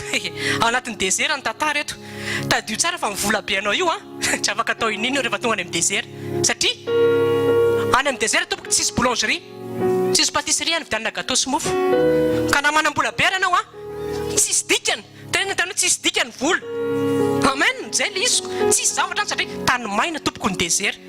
anatin'ny désert ny tantara eto tadio tsara fa mivola be anao io tsy afaka atao ininina rehefa tonga any amin'ny désert satria any amin'ny désert tompoko tsisy boulangerie tsisy pâtisserie any vidianana gâteau sy mofo ka na manambola bery anao tsisy dikany tena tanao tsisy dikany vola amen zay le izy tsisy zavatra any satria tany maina tompoko ny désert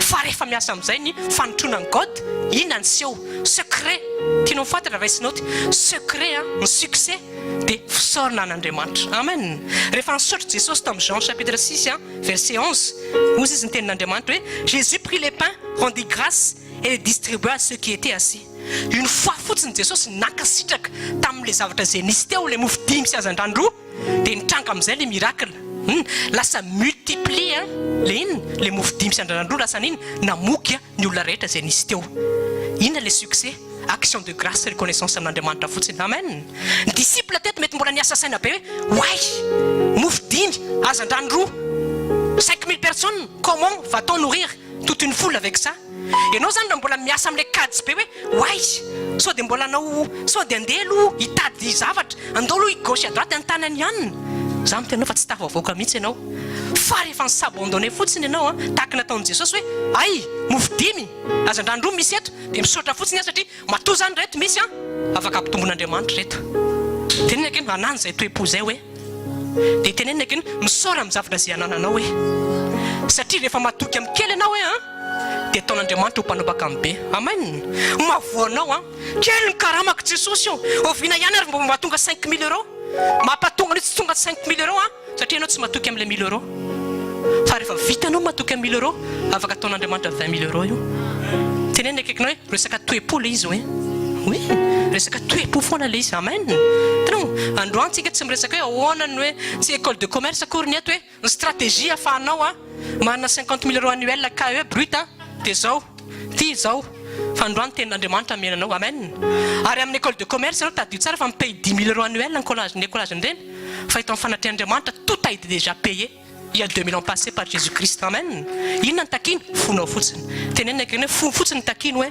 fa rehefa miasa amin'izay ny fanontronan'ny God ina ny seho secret tianao fantatra raisinao ty secret ny succès dia fisaorana an'Andriamanitra amen rehefa nisaotra Jesosy tamin'ny Jean chapitre 6 verset 11 ozy izy ny tenin'Andriamanitra hoe Jésus prit les pains rendit grâce et les distribua à ceux qui étaient assis une fois fotsiny Jesosy nankasitraka tamin'le zavatra zay nisy teo le mofo dimy sy azan-drano roa dia nitranga amin'izay le miracle lasa multiplie le iny le mofo dimy sandranandro lasa niny namoky ny olona rehetra zay nisy teo. Inona le succès? Action de grâce, reconnaissance amin'Andriamanitra fotsiny. Amen. Ny disciple teto mety mbola niasa saina be hoe why mofo dimy azan-drano 5000 personnes, comment va-t-on nourrir toute une foule avec ça? Ianao zany na mbola miasa amin'le kajy be hoe why sao dia mbola anao sao dia andeha aloha hitady zavatra andao aloha gauche à droite an-tanany ihany. Za mitenao fa tsy tafavoaka mihitsy ianao. Fa rehefa nisabandonné fotsiny ianao tahaka nataon'i Jesosy hoe ay mofo dimy azan-drano roa misy eto dia misaotra fotsiny satria matoa zany reto misy afaka ampitomboin'Andriamanitra reto. Tenenina keny anany zay toe-po zay hoe dia tenenina keny misaora amin'ny zavatra zay anananao hoe satria rehefa matoky amin'ny kely ianao hoe dia ataon'Andriamanitra ho mpanobaka amin'ny be. Amen. Mavoanao kely ny karamaka Jesosy oviana ihany ary mba mahatonga 5000 euros mampatonga tsy tonga 5000 euros satria ianao tsy matoky amin'le 1000 euros. Fa rehefa vita anao matoky amin'ny 1000 euros afaka ataon'Andriamanitra 20 000 euros io. Tenenina akaikinao hoe resaka toe-po le izy hoe oui resaka toe-po foana le izy. Amen. Tanao androany tsika tsy miresaka hoe ahoanany hoe tsy école de commerce akory ny eto hoe ny stratégie ahafahanao manana 50 000 euros annuel KE brut dia zao ty zao fa androany tenin'Andriamanitra menanao. Amen. Ary amin'ny école de commerce ianao tadio tsara fa mipaye 10 000 euros annuel ny écolage ireny fa eto amin'ny fanatrehan'Andriamanitra tout a été déjà payé il y a 2000 ans passés par Jésus-Christ. Amen. Inona ny takiny fonao fotsiny. Tenenina keny hoe fotsiny ny takiny hoe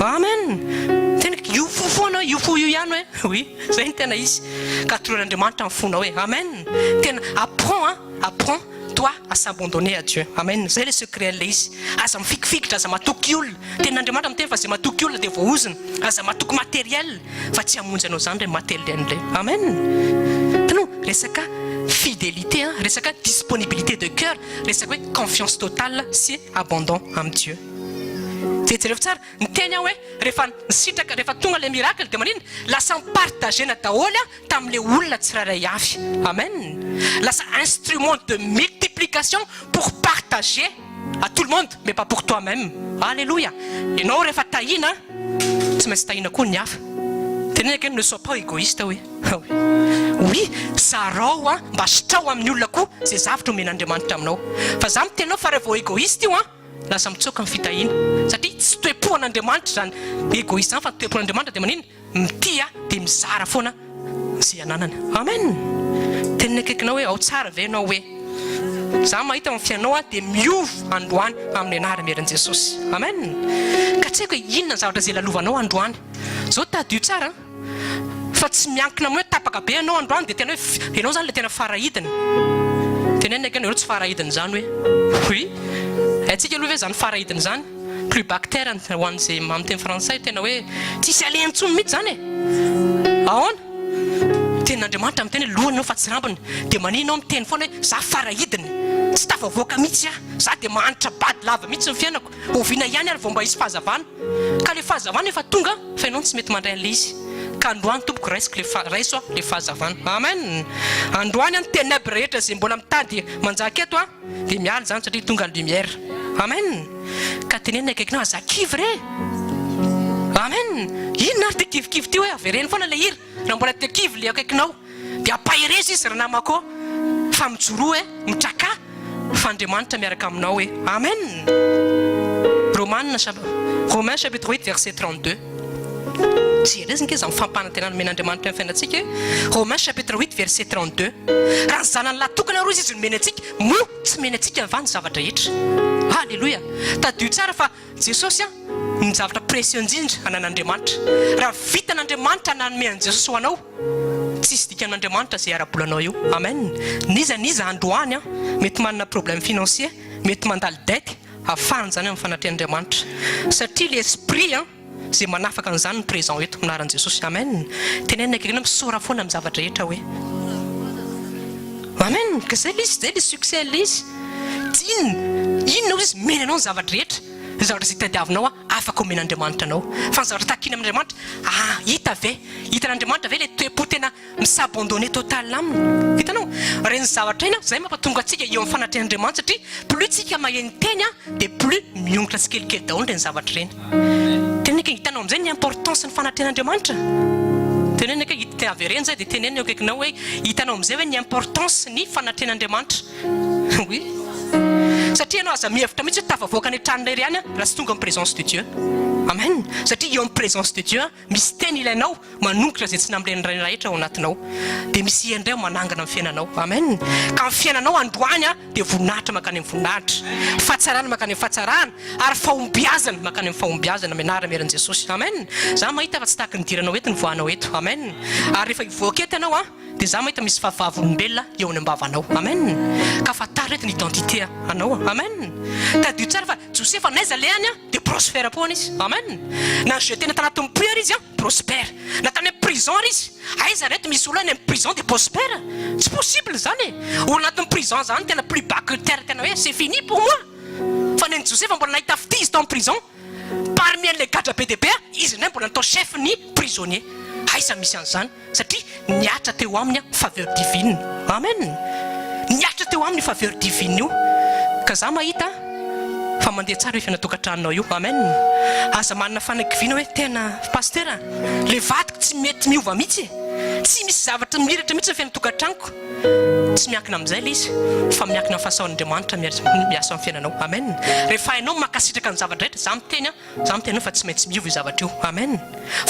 amen. Tena io fofoanao io fo io ihany hoe oui zay ny tena izy ka toroan'Andriamanitra amin'ny fonao hoe amen. Tena apprends toi à s'abandonner à Dieu. Amen. Zay le secret le izy. Aza mifikifikitra aza matoky olona. Tenin'Andriamanitra miteny fa zay matoky olona dia voaozina. Aza matoky matériel fa tsy hamonjy anao zany le matériel le. Amen. Tanao resaka fidélité, resaka disponibilité de cœur, resaka hoe confiance totale sy abandon amin'ny Dieu. Jereo tsara ny teny hoe rehefa nisitraka rehefa tonga le miracle dia manino lasa mipartagena daholo tamin'le olona tsirairay avy. Amen. Lasa instrument de multiplication pour partager à tout le monde mais pas pour toi-même. Alléluia. Ianao rehefa tahina tsy maintsy tahina koa ny hafa. Tenenina keny ne sois pas égoïste oui. Oui, sarao mba sitrao amin'ny olona koa zay zavatra omen'Andriamanitra aminao. Fa za mitenao fa rehefa égoïste io lasa mitsoka amin'ny fitahina satria tsy toe-po an'Andriamanitra zany égoïste zany fa toe-po an'Andriamanitra dia manino mitia dia mizara foana zay ananana. Amen. Tenenina akaikinao hoe ao tsara ve ianao hoe za mahita amin'ny fianao dia miova androany amin'ny anara-meran'i Jesosy. Amen. Ka tsy haiko hoe inona ny zavatra zay lalovanao androany. Zao tadio tsara fa tsy miankina amin'ny hoe tapaka be ianao androany dia tena hoe ianao zany le tena farahidina. Tenenina akaikinao tsy farahidina zany hoe oui atsika aloha hoe zany farahidina zany plus bactère ho an'izay amin'ny teny frantsay tena hoe tsisy alentsony mihitsy zany ahoana tenin'Andriamanitra amin'ny teny lohany fa tsy rambiny dia maninao miteny foana hoe za farahidina tsy tafavoaka mihitsy za dia mahanitra bady lava mihitsy ny fiainako oviana ihany ary vao mba hisy fahazavana ka le fahazavana efa tonga fa ianao tsy mety mandray an'le izy ka androany tompoko raiso le fahazavana. Amen. Androany ny ténèbre rehetra zay mbola mitady manjaka eto dia miala zany satria tonga ny lumière. Amen. Ka tenenina akaikinao aza kivy re. Amen. Inona ary dia kivikivy ty hoe avereny foana le hira raha mbola te kivy le akaikinao dia ampahereza izy raha namako fa mijoro hoe mitraka fa Andriamanitra miaraka aminao hoe amen. Romains chapitre 8 verset 32. Jereziny ke za mifampanantenana men'Andriamanitra amin'ny fiainantsika. Romains chapitre 8 verset 32. Raha ny zanany latokana roa izy meny antsika mo tsy meny antsika va ny zavatra rehetra. Alléluia. Tadio tsara fa Jesosy ny zavatra précieux indrindra anan'Andriamanitra. Raha vita n'Andriamanitra nanome an'i Jesosy ho anao tsisy dikan'Andriamanitra zay ara-bolana io. Amen. Niza androany mety manana problème financier, mety mandalo dette afahany zany amin'ny fanatrehan'Andriamanitra satria l'esprit zay manafaka an'izany ny présent eto minaran'i Jesosy. Amen. Tenenina akaikinao misaora foana amin'ny zavatra rehetra hoe amen. Ka zay le succès le izy inona izy mena anao ny zavatra rehetra ny zavatra zay tadiavinao afaka omen'Andriamanitra anao fa ny zavatra takina amin'Andriamanitra hitan'Andriamanitra ve le toe-po tena misabandonné total aminy. Hitanao reny zavatra ina zay mampatonga antsika eo amin'ny fanatrehan'Andriamanitra satria plus tsika maheno teny dia plus miongotra tsikelikely daholo reny zavatra reny. Tenenina hitanao amin'izay ny importance ny fanatrehan'Andriamanitra. Tenenina avy reny zay dia tenenina eo akaikinao hoe hitanao amin'izay hoe ny importance ny fanatren'Andriamanitra oui satria ianao aza mihevitra mihitsy hoe tafavoaka ny tranonay ry any raha tsy tonga amin'ny présence de Dieu amen satria eo amin'ny présence de Dieu misy teny ilainao manongotra zay tsy namileny rehetra ao anatinao dia misy endray manangana amin'ny fiainanao amen ka amin'ny fiainanao androany dia voninahitra makany amin'ny voninahitra fahatsarana makany amin'ny fahatsarana ary fahombiazana makany amin'ny fahombiazana mianara meran Jesosy amen za mahita fa tsy tahaka ny diranao eto ny voanao eto amen ary rehefa hivoaka eto ianao dia za mahita misy fahavavolombelona eo any ambavanao amen ka fatary reto ny identité anao amen tadio tsara fa Josefa naiza le any dia prospère poana izy amen na jeté na tanatin'ny prière izy prospère na tany amin'ny prison izy aiza reto misy olona any amin'ny prison dia prospère tsy possible zany olona anatin'ny prison zany tena plus bas que terre tena hoe c'est fini pour moi fa ny Josefa mbola nahita fity izy tao amin'ny prison parmi an'ilay gadra be dia be izy ndray mbola natao chef ny prisonnier aiza misy an'izany satria niatra teo aminy faveur divine amen niatra teo aminy faveur divine io ka za mahita fa mandeha tsara hoe fianatokantranonao io amen aza manana fanakiviana hoe tena pasteur le vadiko tsy mety miova mihitsy tsy misy zavatra miratra mihitsy fianatokantranoko tsy miankina amin'izay le izy fa miankina amin'ny fahasahoan'Andriamanitra miasa amin'ny fiainanao amen rehefa hainao makasitraka ny zavatra rehetra za miteny fa tsy maintsy miova io zavatra io amen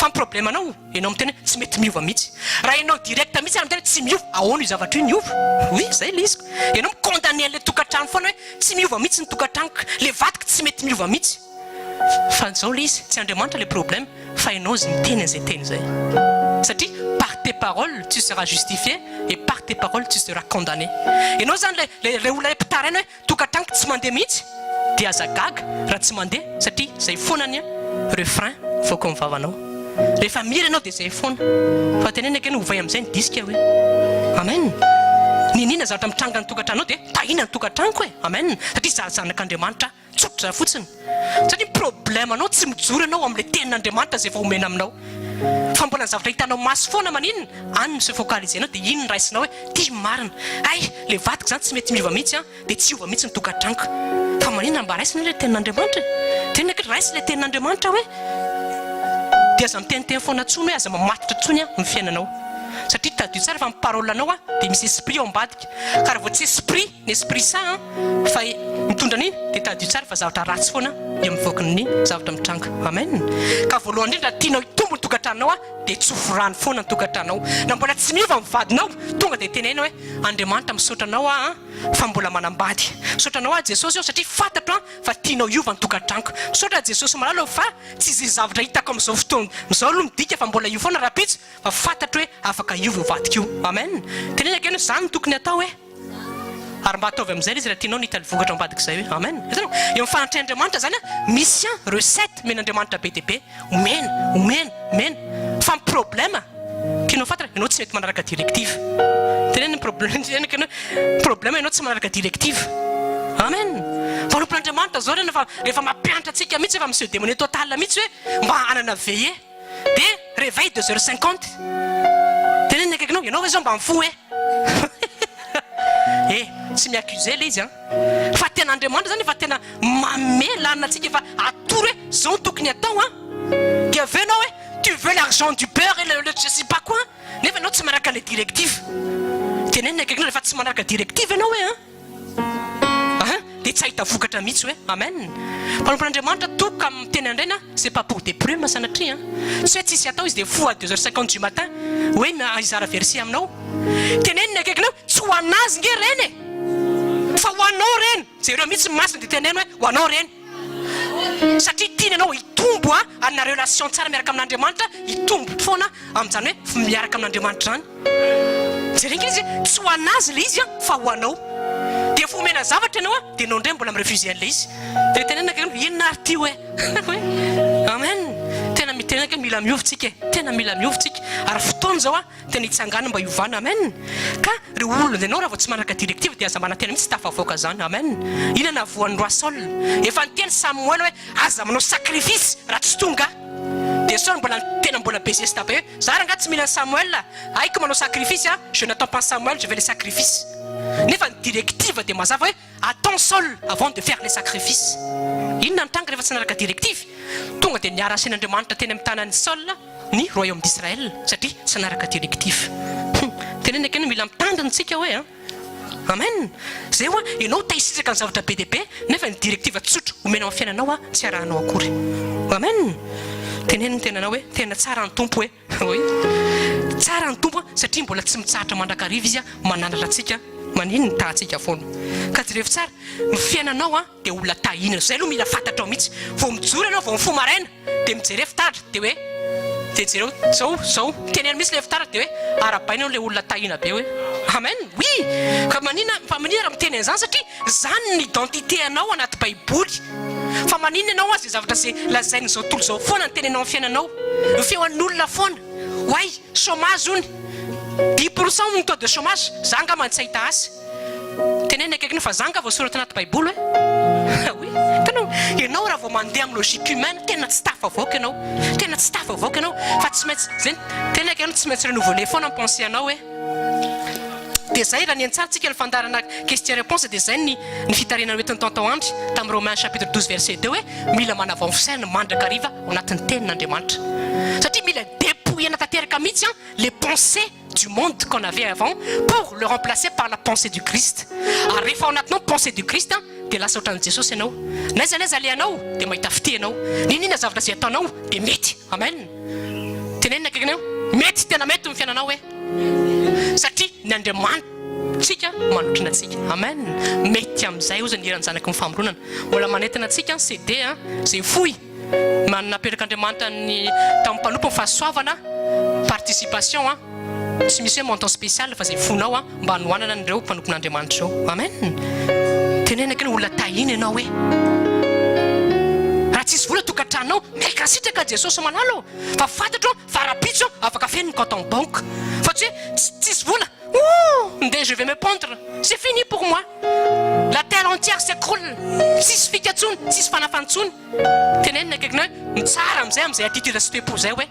fa ny problème anao ianao miteny tsy mety miova mihitsy raha ianao direct mihitsy miteny tsy miova ahoana io zavatra io niova oui zay le izy ianao mikondamné an'ilay tokantrano foana hoe tsy miova mihitsy ny tokantranoko le vadiko tsy mety miova mihitsy fa zao le izy tsy Andriamanitra le problème fa ianao zay miteny an'izay teny zay satria par tes paroles tu seras justifié et par tes paroles tu seras condamné ianao zany le olona mpitaraina hoe tokantranoko tsy mandeha mihitsy dia aza gaga raha tsy mandeha satria zay foana ny refrain voaka amin'ny vavanao rehefa miry ianao dia zay foana fa tenena keny hovay amin'izay ny diska hoe amen ninina zavatra mitranga ny tokantranonao dia tahina ny tokantranoko hoe amen satria zanak'Andriamanitra tsotra fotsiny satria problème anao tsy mijoro ianao amin'ilay tenin'Andriamanitra zay efa omena aminao fa mbola ny zavatra hitanao maso foana maninona any se focalisenao dia iny raisinao hoe tia marina ay le vadiko zany tsy mety miova mihitsy dia tsy ova mihitsy ny tokantranoko fa maninona mba raisina ilay tenin'Andriamanitra tena ke raisy ilay tenin'Andriamanitra hoe dia aza miteniteny foana tsony hoe aza mamatotra tsony amin'ny fiainanao satria tadio tsara fa miparole anao dia misy esprit ao ambadika ka raha vao tsy esprit ny esprit saint fa mitondra an'iny dia tadio tsara fa zavatra ratsy foana eo mivoakin'ny zavatra mitranga amen ka voalohany indrindra tianao hitombo ny tokantranonao dia tsofirany foana ny tokantranonao na mbola tsy miova amin'ny vadinao tonga dia tenena hoe Andriamanitra misaotra anao fa mbola manambady misaotra anao Jesosy satria fantatro fa tianao hiova ny tokantranoko misaotra Jesosy malalo fa tsy izay zavatra hitako amin'izao fotoana izao aloha midika fa mbola io foana rapitsy fa fantatro hoe afaka hiova io vadiko io amen tenena keno zany tokony atao hoe ary mba ataovy amin'izay izy raha tianao nihita vokatra ambadika izay hoe amen eo amin'ny fanatrehan'Andriamanitra zany misy recette men'Andriamanitra be dia be omena fa ny problème tianao fantatra ianao tsy mety manaraka directive tenena problème ianao tsy manaraka directive amen fa nompon'Andriamanitra zao rehefa mampianatra antsika mihitsy efa monsieur démonie total mihitsy hoe mba hanana veillé dia réveil 2h50 tenena akaikinao ianao hoe zao mba mifo hoe tsy miaccuse le izy fa ten'Andriamanitra zany efa tena mamelanina antsika efa atoro hoe zao tokony atao dia avenao hoe tu veux l'argent du beurre et le je sais pas quoi nefa ianao tsy manaraka le directive tenena akaikinao rehefa tsy manaraka directive ianao hoe dia tsy ahita vokatra mihitsy hoe amen mpanompon'Andriamanitra toka amin'ny teny andraina c'est pas pour des plumes sanatria tsy hoe tsisy atao izy dia fo à 2h50 du matin hoe izara verset aminao tenenina akaikinao tsy ho anazy nge reny fa ho anao reny zareo mihitsy masina dia tenena hoe ho anao reny satria tiana anao hitombo ana relation tsara miaraka amin'Andriamanitra hitombo foana amin'izany hoe miaraka amin'Andriamanitra zany jerena izy tsy ho anazy le izy fa ho anao dia fo omena zavatra ianao dia anao indray mbola mirefuse an'le izy dia tenena akaikinao inona ary ty hoe amen tena ke mila miovitsika tena mila miovitsika ary fotoana zao tena hitsangana mba hiovana amen ka ry olona ianao raha vao tsy manaraka directive dia aza manatena mihitsy tafavoaka zany amen inona voan'ny roi Saul efa niteny Samuel hoe aza manao sacrifice raha tsy tonga dia Saul mbola bezesta be hoe za raha tsy mila Samuel aiko manao sacrifice je n'attends pas Samuel je vais les sacrifices nefa ny directive dia mazava hoe attends Saul avant de faire les sacrifices inona ny tanga rehefa tsy nanaraka directive tonga tonga dia niara-asen'Andriamanitra teny amin'ny tanan'ny Saul ny royaume d'Israël satria tsy naraka directive. Tenenina keny mila mitandrina tsika hoe amen. Zay hoe ianao taisitraka ny zavatra be dia be nefa ny directive tsotra omena amin'ny fiainanao tsy arahanao akory. Amen. Tenenina tenanao hoe tena tsara ny tompo hoe tsara ny tompo satria mbola tsy mitsahatra mandrakariva izy manandratra antsika manino ny tahantsika foana. Ka jerevy tsara ny fiainanao dia olona tahina zay aloha mila fantatrao mihitsy. Vao mijoro ianao vao mifoha maraina dia mijery fitaratra dia hoe jereo zao tenena misy le fitaratra dia hoe arabaina le olona tahina be hoe amen. Oui, ka manina fa manina raha miteny an'izany satria zany ny identité anao anaty baiboly. Fa manina ianao azy zavatra zay lazainy zao tontolo zao foana ny tenenao amin'ny fiainanao. Ny feoan'olona foana way chômage ony 10% ny taux de chômage zanga mantsahita azy. Tenenina akaiky fa zanga vao soratra anaty baiboly hoe oui. Tanao ianao raha vao mandeha amin'ny logique humaine tena tsy tafavoaka ianao. Tena tsy tafavoaka ianao fa tsy maintsy zany tena akaiky tsy maintsy renouveler foana ny pensée anao hoe dia zay raha ny antsarantsika ny fandarana question réponse dia zay ny fitarenana hoentin'ny tantao andry tamin'ny Romains chapitre 12 verset 2 hoe mila manava ny fisaina mandrakariva ao anatin'ny tenin'Andriamanitra. Satria mila dépouiller tanteraka mihitsy les pensées du monde qu'on avait avant pour le remplacer par la pensée du Christ. Ary rehefa ao anatinao pensée du Christ dia lasa ohatran'i Jesosy ianao. Naiza le anao dia mahita fite ianao. Ninina zavatra zay ataonao dia mety. Amen. Tenenina akaiky anao mety tena mety ny fiainanao hoe satria ny Andriamanitra manotrina antsika. Amen. Mety amin'izay ozy ny heran'ny zanaky ny famoronana. Mbola manentana antsika CD zay fohy manapetraka Andriamanitra ny tamin'ny mpanompo ny fahasoavana participation tsy misy hoe montant spécial fa zay fonao mba hanoanana an'ireo mpanompon'Andriamanitra ireo. Amen. Tenenina keny olona tahina ianao hoe raha tsisy vola tokantranao miakasitraka Jesosy manalo fa fantatro farapitso afaka feno ny compte en banque fa tsy hoe tsisy vola je vais me pendre, c'est fini pour moi, la terre entière s'écroule, tsisy fikatsony tsisy fanafantsony. Tenenina akaiky hoe mitsara amin'izay attitude sy toe-po zay hoe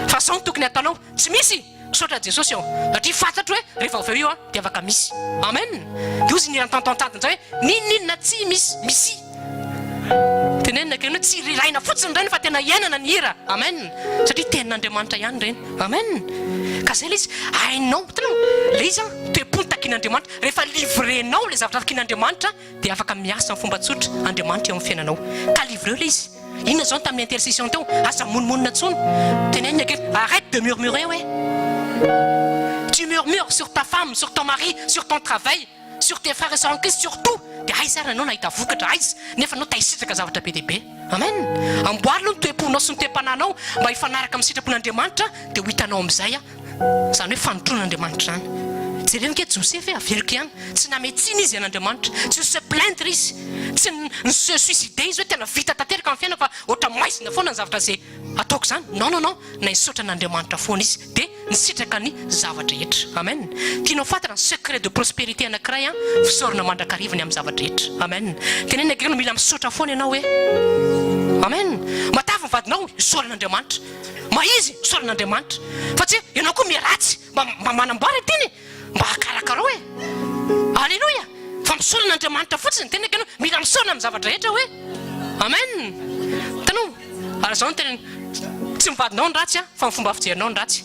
façon tokony ataonao tsy misy misaotra Jesosy ao satria fantatro hoe rehefa avy eo dia afaka misy. Amen. Dia ozy ny tantantantanjay hoe ninina tsy misy. Tenenina akaiky hoe tsy ilaina fotsiny reny fa tena iainana ny hira. Amen. Satria tenin'Andriamanitra ihany reny. Amen. Ka zay le izy hainao le izy toe-pony takin'Andriamanitra rehefa livrenao le zavatra takin'Andriamanitra dia afaka miasa amin'ny fomba tsotra Andriamanitra eo amin'ny fiainanao. Ka livreo le izy. Inona zao tamin'ny intercession teo aza monomonina tsony. Tenenina akaiky arrête de murmurer ouais. Tu murmures sur ta femme, sur ton mari, sur ton travail, sur tes frères et sœurs en Christ, sur tout. Dia aizara anao nahita vokatra aiza nefa anao tahisitraka zavatra be dia be. Amen. Amboary aloha ny toe-ponao sy ny toe-pananao mba hifanaraka amin'ny sitrapon'Andriamanitra dia ho hitanao amin'izay zany hoe fanotron'Andriamanitra zany. Jereo ke Joseph averiko ihany tsy nametsiny izy an'Andriamanitra tsy se plaindre izy tsy ny se suicider izy hoe tena vita tanteraka amin'ny fiainana fa ohatra maizina foana ny zavatra zay ataoko zany. Non na hisaotra n'Andriamanitra foana izy dia nisitraka ny zavatra rehetra. Amen. Tianao fantatra ny secret de prospérité anankiray fisaorana mandrakarivany amin'ny zavatra rehetra. Amen. Tenenina akaiky mila misaotra foana ianao hoe amen. Matavy ny vadinao isaoran'Andriamanitra maizy isaoran'Andriamanitra fa tsy ianao koa miaratsy mba manamboara teny mba hakarakara hoe alleluia fa misaoran'Andriamanitra fotsiny. Tenenina akaiky mila misaorana amin'ny zavatra rehetra hoe amen. Tanao ary zao ny tena tsy mivadinao ny ratsy fa ny fomba fijerinao ny ratsy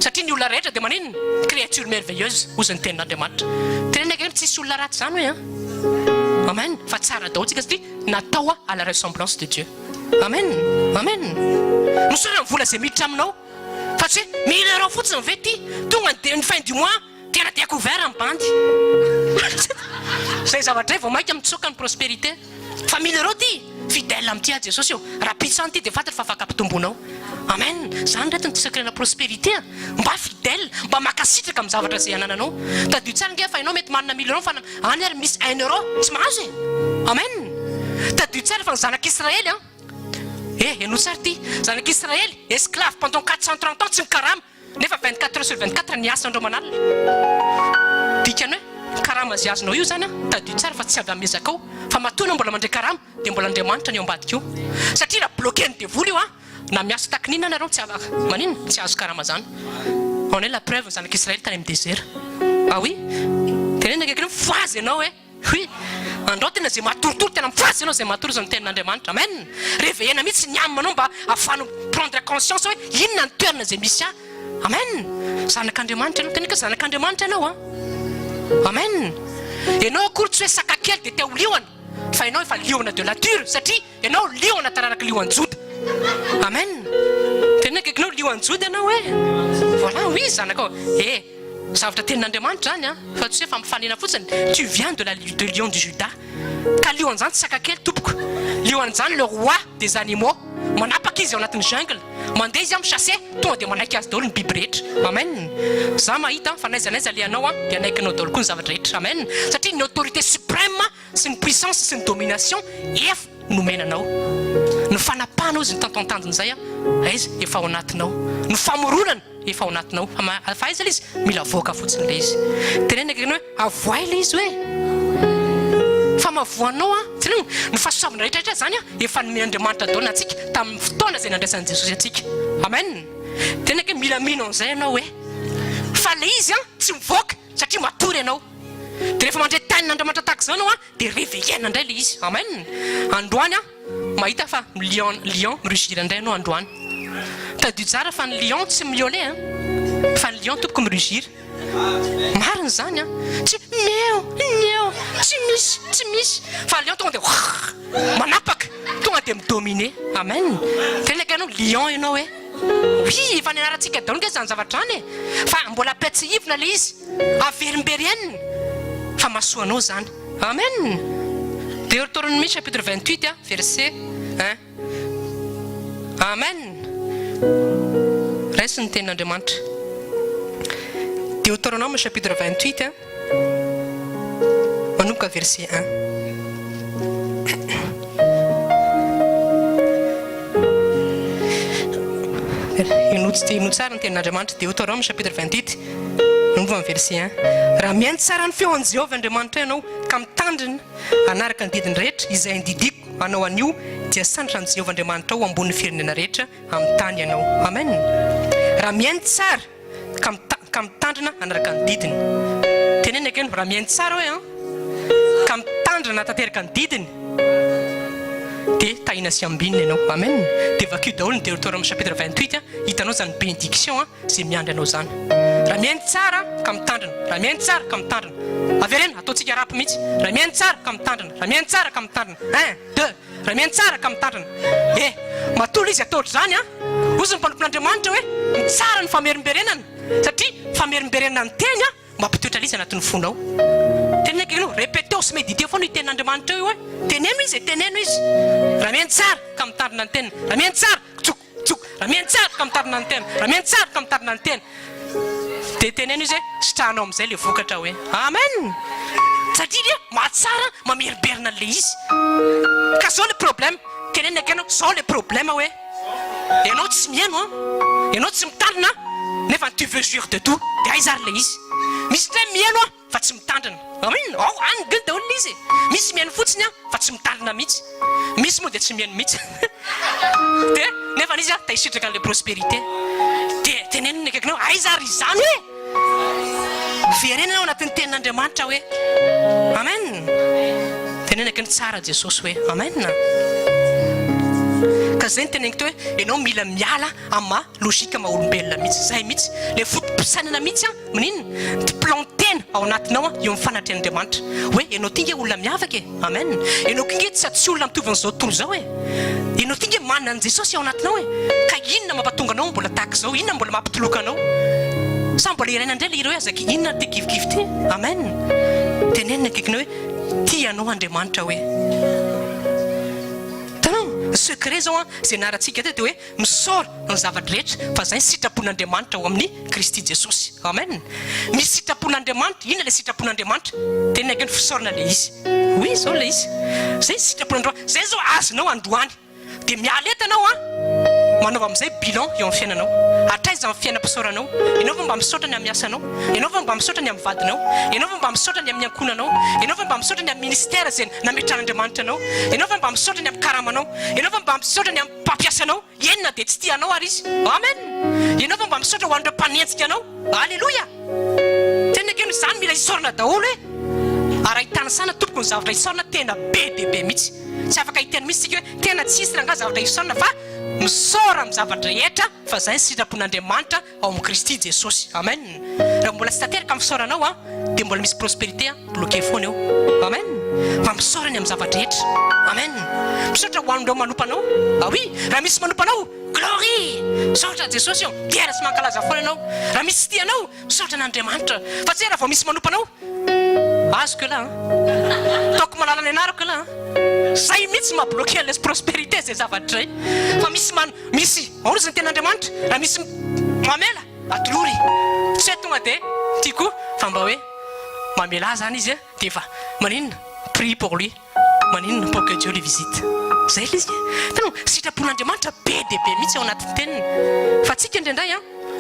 satria ny olona rehetra dia manino créature merveilleuse ozy ny tenin'Andriamanitra. Tenenina akaiky tsisy olona ratsy zany hoe amen fa tsara dahotsika satria natao à la ressemblance de Dieu. Amen. Amen. Misaorana vola zay miditra aminao fa tsy hoe 1000 € fotsiny ve ty tonga ny fin du mois tena découvert amin'ny bandy zay zavatra vao maika mitsoka ny prospérité fa 1000 € ty fidèle amin'ity Jesosy eo raha pitsany ty dia fantatra fa afaka ampitomboanao. Amen. Zany retiny ty secret na prospérité mba fidèle mba makasitraka amin'ny zavatra zay anananao. Tadio tsara nge fa ianao mety manana 1000 € fa any ary misy 1 € tsy mahazo e. Amen. Tadio tsara fa ny zanak'Israëly ianao tsara ty zanak'Israëly esclave pendant 430 ans tsy nikarama nefa 24 heures sur 24 niasandreo manalina. Dikany hoe karama zay azonao io zany tadio tsara fa tsy avy amezaka ao fa matoana mbola mandray karama dia mbola Andriamanitra ny eo ambadika io satria raha bloqué ny devoly io na miasa takinina nareo tsy afaka manino tsy azo karama zany. On est la preuve ny zanak'Israëly tany amin'ny désert. Ah oui. Tenenina akaiky foazy ianao hoe oui andao tena zay matoritory tena mifasy ianao zay matory zany tenin'Andriamanitra. Amen. Réveillena mihitsy ny amanao mba ahafahanao prendre conscience hoe inona ny toerana zay misy ahy. Amen. Zanak'Andriamanitra ianao, tena ka zanak'Andriamanitra ianao a. Amen. Ianao akory tsy hoe saka kely dia te ho liona, fa ianao efa liona de nature satria ianao liona tararaka lioan-jody. Amen. Tena ka ianao lioan-jody ianao hoe. Voilà, oui zanaka. Zavatra tenin'Andriamanitra zany a, fa tsy hoe fa mifanena fotsiny. Tu viens de lion de Juda. Ka lion zany saka kely tompoko. Lion zany le roi des animaux. Manapaka izy ao anatin'ny jungle. Mandeha izy chasser, tonga dia manaiky azy daholo ny biby rehetra. Amen. Za mahita fa n'aiza le anao a dia anaikinao daholo koa ny zavatra rehetra. Amen. Satria ny autorité suprême sy ny puissance sy ny domination efa nomenanao. Ny fanapahanao izy ny tantantanjony zay a, izy efa ao anatinao. Ny famoronana efa ao anatinao. Fa aiza le izy mila voaka fotsiny le izy. Tenena keny hoe avoay le izy hoe. Fa mavoanao a, tenena ny fahasoavana rehetra zany a efa nomen'Andriamanitra daholo antsika tamin'ny fotoana zay nandraisan'i Jesosy antsika. Amen. Tenena ke mila mino an'izay ianao hoe fa le izy a tsy mivoaka satria matory ianao. Dia rehefa mandray tanin'Andriamanitra tahaka izao ianao a dia réveillena indray le izy. Amen. Androany a mahita fa lion mirugir indray ianao androany. Tadio tsara fa ny lion tsy miauler fa ny lion tompoko mirugir. Marina zany a, tsy meo tsy misy fa lion tonga dia manapaka, tonga dia midominer. Amen. Tena ka ianao lion ianao hoe oui efa ny anarantsika daholo nge zany zavatra any fa mbola petsy ivona le izy averimberienina fa mahasoa anao zany. Amen. Deutéronome chapitre 28 verset 1. Amen. Raisiny tenin'Andriamanitra. Deutéronome chapitre 28 manomboka verset 1. Ino tsara ny tenin'Andriamanitra. Deutéronome chapitre 28 manomboka amin'ny verset 1. Raha mihaino tsara ny feon'i Jehovah Andriamanitra ianao ka mitandrina anaraka ny didiny rehetra izay ndidiko anao anio dia sandratra ny Jehovah Andriamanitra ao ambony firenena rehetra amin'ny tany ianao. Amen. Raha mihaino tsara ka mitandrina anaraka ny didiny. Tenena ekeno raha mihaino tsara hoe ka mitandrina tanteraka ny didiny dia tahina sy ambinina ianao. Amen. Dia vakio daholo ny Deutéronome chapitre 28 hitanao zany bénédiction zay miandry anao zany. Raha mihaino tsara ka mitandrina, raha mihaino tsara ka mitandrina. Averena ataontsika rapy mihitsy. Raha mihaino tsara ka mitandrina, raha mihaino tsara ka mitandrina. 1 2 raha mihaino tsara ka mitandrina. Matolo izy ataotr' zany ozy ny mpanompon'Andriamanitra hoe mitsara ny famerimberenana satria famerimberenana ny teny mampitoetra izy anatin'ny fonao. Tenena kenao répéteo sy méditeo foana io tenin'Andriamanitra io hoe teneno izy teneno izy. Raha mihaino tsara ka mitandrina ny tena, raha mihaino tsara tsok raha mihaino tsara ka mitandrina ny tena, raha mihaino tsara ka mitandrina ny tena. Dia teneno izy hoe sitrahanao amin'izay le vokatra hoe amen. Satria dia mahatsara mameriberina le izy. Ka zao le problème. Tenena kenao zao le problème hoe ianao tsy mihaino ianao tsy mitandrina nefa tu veux jouir de tout dia aizary le izy. Misy ndray mihaino fa tsy mitandrina. Amen. Any gny daholo izy. Misy mihaino fotsiny fa tsy mitandrina mihitsy. Misy moa dia tsy mihaino mihitsy. Dia nefa izy ta hisitraka an'le prospérité. Dia tenenina akaikinao aizary izany hoe verenana ao anatin'ny tenin'Andriamanitra hoe amen. Tenena akiny tsara Jesosy hoe amen. Ka zay ny teneniko hoe ianao mila miala amma logika maha-olombelona mihitsy. Zay mihitsy le fotom-pisainana mihitsy minina ty plantena ao anatinao eo amin'ny fanatrehan'Andriamanitra hoe ianao tinge olona miavaka amen. Ianao kinge tsy olona mitovy an'izao tontolo zao ianao tinge manana an' Jesosy ao anatinao ka inona mampatonga anao mbola tahaka zao, inona mbola mampitoloka anao sa mbola iraina indray le ireo azaka inona ty kivikivy ty. Amen. Tenenina akaikinao hoe tianao Andriamanitra hoe secret zao zay narantsika te dia hoe misora ny zavatra rehetra fa zay sitrapon'Andriamanitra ao amin'ny Kristy Jesosy. Amen. Misy sitrapon'Andriamanitra. Inona le sitrapon'Andriamanitra? Tenena akeny fisorana le izy. Oui zao le izy. Zay sitrapon'Andriamanitra. Zay zao azonao androany dia miala eto anao manao amin'izay bilan eo amin'ny fiainanao. Hatraiza amin'ny fiainam-pisoranao. Ianao va mba misaotra ny amin'ny asanao, ianao va mba misaotra ny amin'ny vadinao, ianao va mba misaotra ny amin'ny ankonanao, ianao va mba misaotra ny amin'ny ministère zay nametran'Andriamanitra anao, ianao va mba misaotra ny amin'ny karamanao, ianao va mba misaotra ny amin'ny mpampiasanao. Enina dia tsy tianao ary izy. Amen. Ianao va mba misaotra ho an'ireo mpanenjika anao. Alleluia. Tena keno izany mila isorana daholo hoe arahitana fanasana tompoko ny zavatra isaona tena be dehibe mihitsy tsy afaka hiteny mihitsy tsika hoe tena tsisy ranga zavatra isaona fa misaora amin'ny zavatra rehetra fa zay ny sitrapon'Andriamanitra ao amin'ny Kristy Jesosy. Amen. Raha mbola tsy tanteraka misaoranao dia mbola misy prospérité bloqué foana eo. Amen. Fa misaorany amin'ny zavatra rehetra. Amen. Misaotra ho an'ireo manompanao. Oui, raha misy manompanao, glory. Misaotra Jesosy eo. Diera sy mankalaza foana ianao. Raha misy tianao, misaotra n'Andriamanitra. Fa tsy raha vao misy manompanao, azoko là. Taoko malala ny anarako là. Zay mihitsy mabloqué les prospérité zay zavatra zay. Fa misy aory zany ten'Andriamanitra. Raha misy mamela, atolory. Tsy tonga dia tiako fa mba hoe mamela zany izy dia fa maninona prie pour lui. Maninona pour que Dieu le visite. Zay izy. Tanao sitrapon'Andriamanitra be dehibe mihitsy ao anatin'ny teniny. Fa tsika indraindray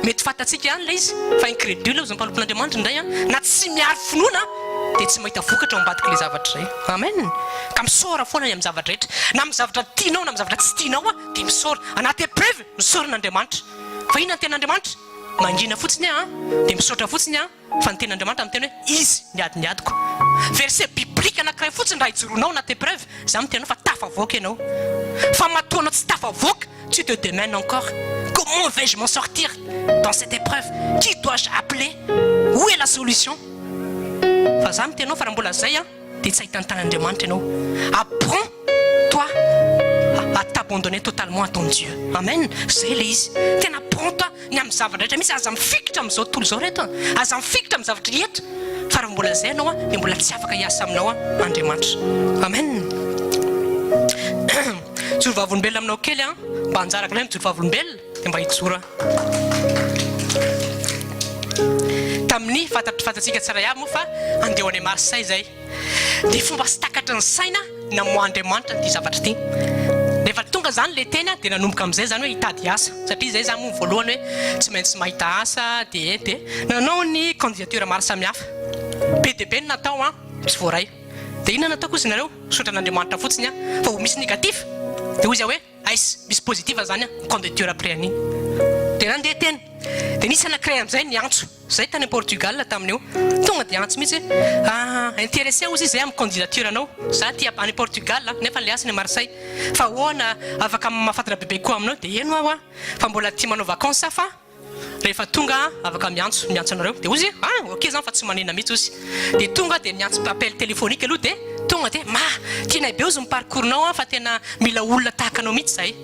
mety fantatsika ihany ilay izy fa incrédule zany mpanompon'Andriamanitra indray na tsy miaro finoana dia tsy mahita vokatra ao ambadika ilay zavatra zay. Amen. Ka misaora foana ny amin'ny zavatra rehetra. Na amin'ny zavatra tianao na amin'ny zavatra tsy tianao dia misaora. Anaty épreuve misaoran'Andriamanitra. Fa inona ny ten'Andriamanitra? Mangina fotsiny dia misaotra fotsiny fa ny ten'Andriamanitra amin'ny teny hoe izy niadiko. Verset biblique anankiray fotsiny raha ijoroanao anaty épreuve za miteny fa tafavoaka ianao. Fa matoanao tsy tafavoaka, tu te demandes encore comment vais-je m'en sortir dans cette épreuve? Qui dois-je appeler? Où est la solution? Fa za miteny fa raha mbola zay dia tsy ahitany tan'Andriamanitra ianao. Apprends toi à t'abandonner totalement à ton Dieu. Amen. Zay le izy. Tena pronto ny amin'ny zavatra rehetra misy aza mifikitra amin'izao tontolo izao rehetra. Aza mifikitra amin'ny zavatra rehetra. Fa raha mbola zay ianao dia mbola tsy afaka hiasa aminao Andriamanitra. Amen. Joro vavolombelona aminao kely mba hanjaraka ilay mijoro vavolombelona dia mba hijoro. Tamin'ny fantatsika tsara iaby moa fa andeha ho any Marseille zay. Dia fomba sy takatra ny saina namoa Andriamanitra ity zavatra ity. Rehefa tonga zany le teny dia nanomboka amin'izay zany hoe hitady asa. Satria zay zany moa voalohany hoe tsy maintsy mahita asa dia nanao ny candidature maro samihafa. Be dia be ny natao tsy voaray. Dia inona natao kosa nareo? Misaotra n'Andriamanitra fotsiny fa ho misy négatif dia hoy izy hoe aisy misy positif zany candidature après an'iny. Dia nandeha teny. Dia nisy anankiray amin'izay ny antso. Zay tany Portugal tamin'io. Tonga dia antso mihitsy intéressé ozy zay amin'ny candidature anao. Za ty any Portugal nefa le asany Marseille. Fa hoana afaka mahafantatra bebe koa aminao dia eno aho fa mbola tia manao vacances fa rehefa tonga afaka miantso anareo. Dia ozy ok zany fa tsy manena mihitsy ozy. Dia tonga dia miantso appel téléphonique aloha dia tonga dia tianay be ozy miparcoursnao fa tena mila olona tahaka anao mihitsy zay.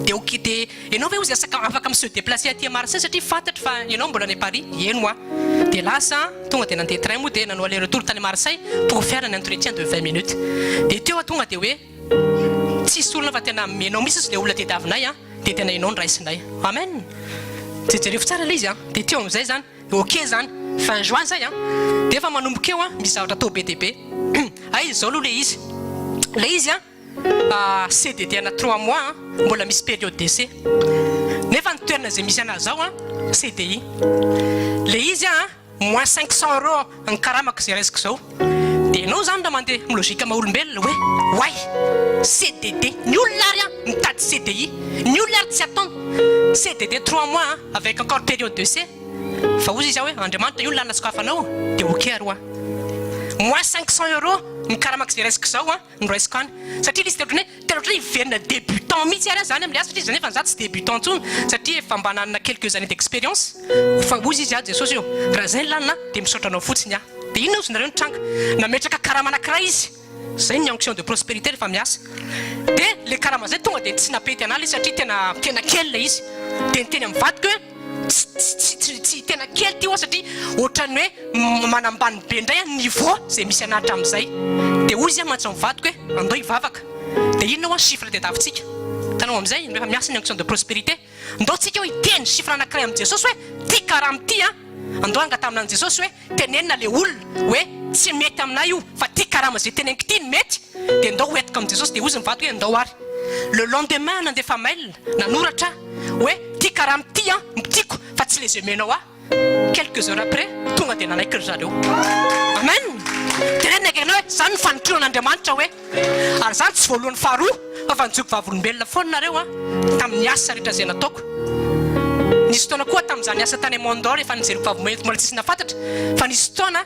Dia ok dia ianao ve ozy afaka se déplacer aty Marseille satria fantatra fa ianao mbola any Paris. Eno dia lasa tonga dia nandeha train moa dia nanao aller retour tany Marseille pour faire un entretien de 20 minutes. Dia teo tonga dia hoe tsisy olona fa tena menao misy izy le olona tediavinay dia tena ianao ny raisinay. Amen. Jereo tsara ilay izy dia teo amin'izay zany ok zany fin juin zay dia efa manomboka eo misy zavatra atao be dia be. Izao aloha le izy. Le izy CDD ana 3 mois mbola misy période d'essai. Nefa ny toerana izay misy anazy zao CDI. Le izy moins 500 € ny karamaka izay resaka izao. Dia ianao zany raha mandeha milozika maha-olombelona hoe way CDD ny olona ary mitady CDI ny olona ary tsy ataony CDD 3 mois avec encore période d'essai. Fa ozy izy hoe Andriamanitra io lana sokafanao dia ok ary moins 500 € ny karamaka izay resaka izao no resaka any. Satria izy tena ohatran'ny hiverina débutant mihitsy ary zany amin'ny asa satria zany efa za tsy débutant intsony satria efa mba nanana quelques années d'expérience. Fa ozy izy Jesosy io raha zay lana dia misaotranao fotsiny dia inona ozy nareo nitranga nametraka karama anankiray izy. Zay ny onction de prospérité rehefa miasa. Dia le karama zay tonga dia tsy napety an'ala izy satria tena kely le izy. Dia niteny amin'ny vadiko hoe tsy tena kely ty satria ohatrany hoe manambany be indray niveau zay misy anatra amin'izay. Dia hoy izy mantsy mivadiko hoe andao hivavaka. Dia inona chiffre tediavintsika. Tanao amin'izay rehefa miasa ny onction de prospérité andao tsika hoe hiteny chiffre anankiray amin'ny Jesosy hoe ty karama ty andao angata aminan'i Jesosy hoe tenenina le olona hoe tsy mety aminay io fa ty karama zay teneniko ty ny mety. Dia andao hoetika amin'ny Jesosy dia hozy mivadiko hoe andao ary. Le lendemain nandefa mail nanoratra hoe ty karama ty mitiko fa tsy le zemenao quelques heures après tonga dia nanaiky ry zareo. Amen. Dia nenakaikinao hoe zany ny fanontronan'Andriamanitra hoe ary zany tsy voalohany faharoa fa fanjoko vavolombelona foana nareo tamin'ny asa rehetra zay nataoko. Nisy fotoana koa tamin'izany asa tany Mondor efa nijeriko vavolombelona mbola tsisy nafantatra fa nisy fotoana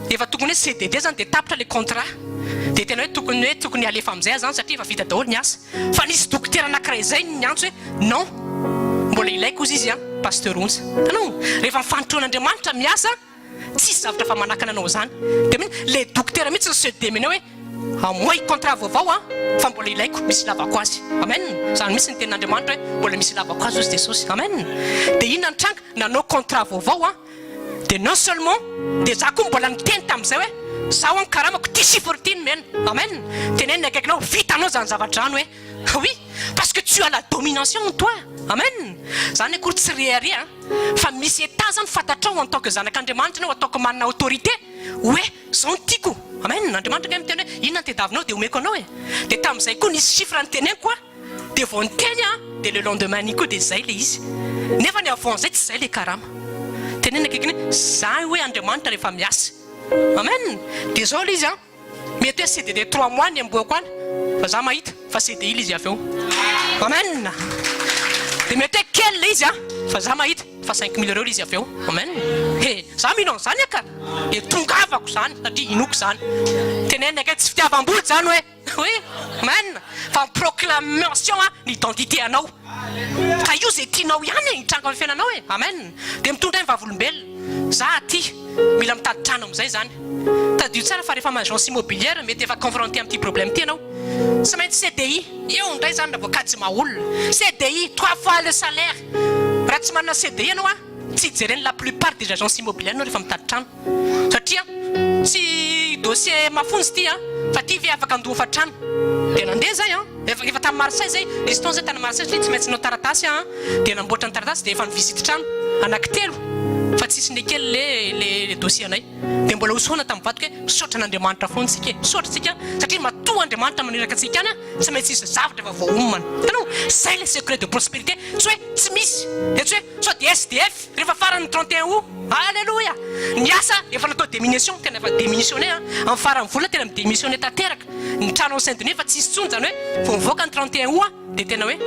efa tokony hoe CDD zany dia tapitra le contrat dia tena hoe tokony alefa amin'izay zany satria efa vita daholo ny asa fa nisy dokotera anankiray izay ny antso hoe non mbola ilaiko izy izy pasteur Onja tanao rehefa mifantoan'Andriamanitra miasa tsisy zavatra fa manakana anao zany dia le dokotera mihitsy se demine hoe amoy contrat vaovao fa mbola ilaiko misy lavako azy amen zany misy ny tenin'Andriamanitra hoe mbola misy lavako azy ozy Jesosy amen dia inona ny tranga nanao contrat vaovao dia non seulement dia za koa mbola niteny tamin'izay hoe zaho any karamako ty chiffre mena amen teneny akaikinao vitanao zany zavatra any hoe oui parce que tu as la domination en toi amen zany akory tsy réary fa misy état zany fantatrao en tant que zanak'Andriamanitra anao ataoko manana autorité hoe zao ny tiako amen Andriamanitra kay miteny hoe inona tedavinao dia omeko anao dia tamin'izay koa nisy chiffre nyteneny koa dia vao niteny dia le lendemain ny koa dia zay le izy nefa ny avant zay tsy zay le karama teneny akaikiny za hoe Andriamanitra rehefa miasa amen dia zao le izy mety hoe CDD 3 mois ny amboako any fa za mahita fa CDI le izy avy eo amen dia mety hoe kely le izy fa za mahita fa 5 000 € le izy avy eo amen za mihinao zany aka dia tongavako zany satria inoko zany teneny akay tsy fitiavam-boly zany hoe oui amen fa proclamation ny identité anao ka io zay tianao ihany hitranga amin'ny fiainanao amen dia mitondra ny vavolombelona za aty mila mitady trano amin'izay zany tadio tsara fa rehefa agence immobilière mety efa confronté amin'ity problème ty anao tsy maintsy CDI eo ndray zany raha voakajy maolona CDI 3 fois le salaire raha tsy manana CDI anao tsy jereny la plupart des agences immobilières anao rehefa mitady trano satria tsy dossier mafonzy ty fa ty ve afaka andofa trano dia nandeha zay efa tamin'ny Marseille zay nisy taona zay tany Marseille tsy maintsy nao taratasy dia namboatra ny taratasy dia efa nivisite trano anankitelo fa tsisy ne kely le dossier anay dia mbola hosoana tamin'ny vadiko hoe misaotra an'Andriamanitra foana tsika misaotra tsika satria matoa Andriamanitra maneraka antsika any tsy maintsy isy zavatra efa voaomana tanao zay le secret de prospérité tsy hoe tsy misy dia tsy hoe sao dia SDF rehefa farany 31 août alléluia ny asa efa natao démission tena efa démissionné amin'ny farany vola tena midémissionné tanteraka ny trano en Saint-Denis fa tsisy tsony zany hoe vao mivoaka ny 31 août dia tena hoe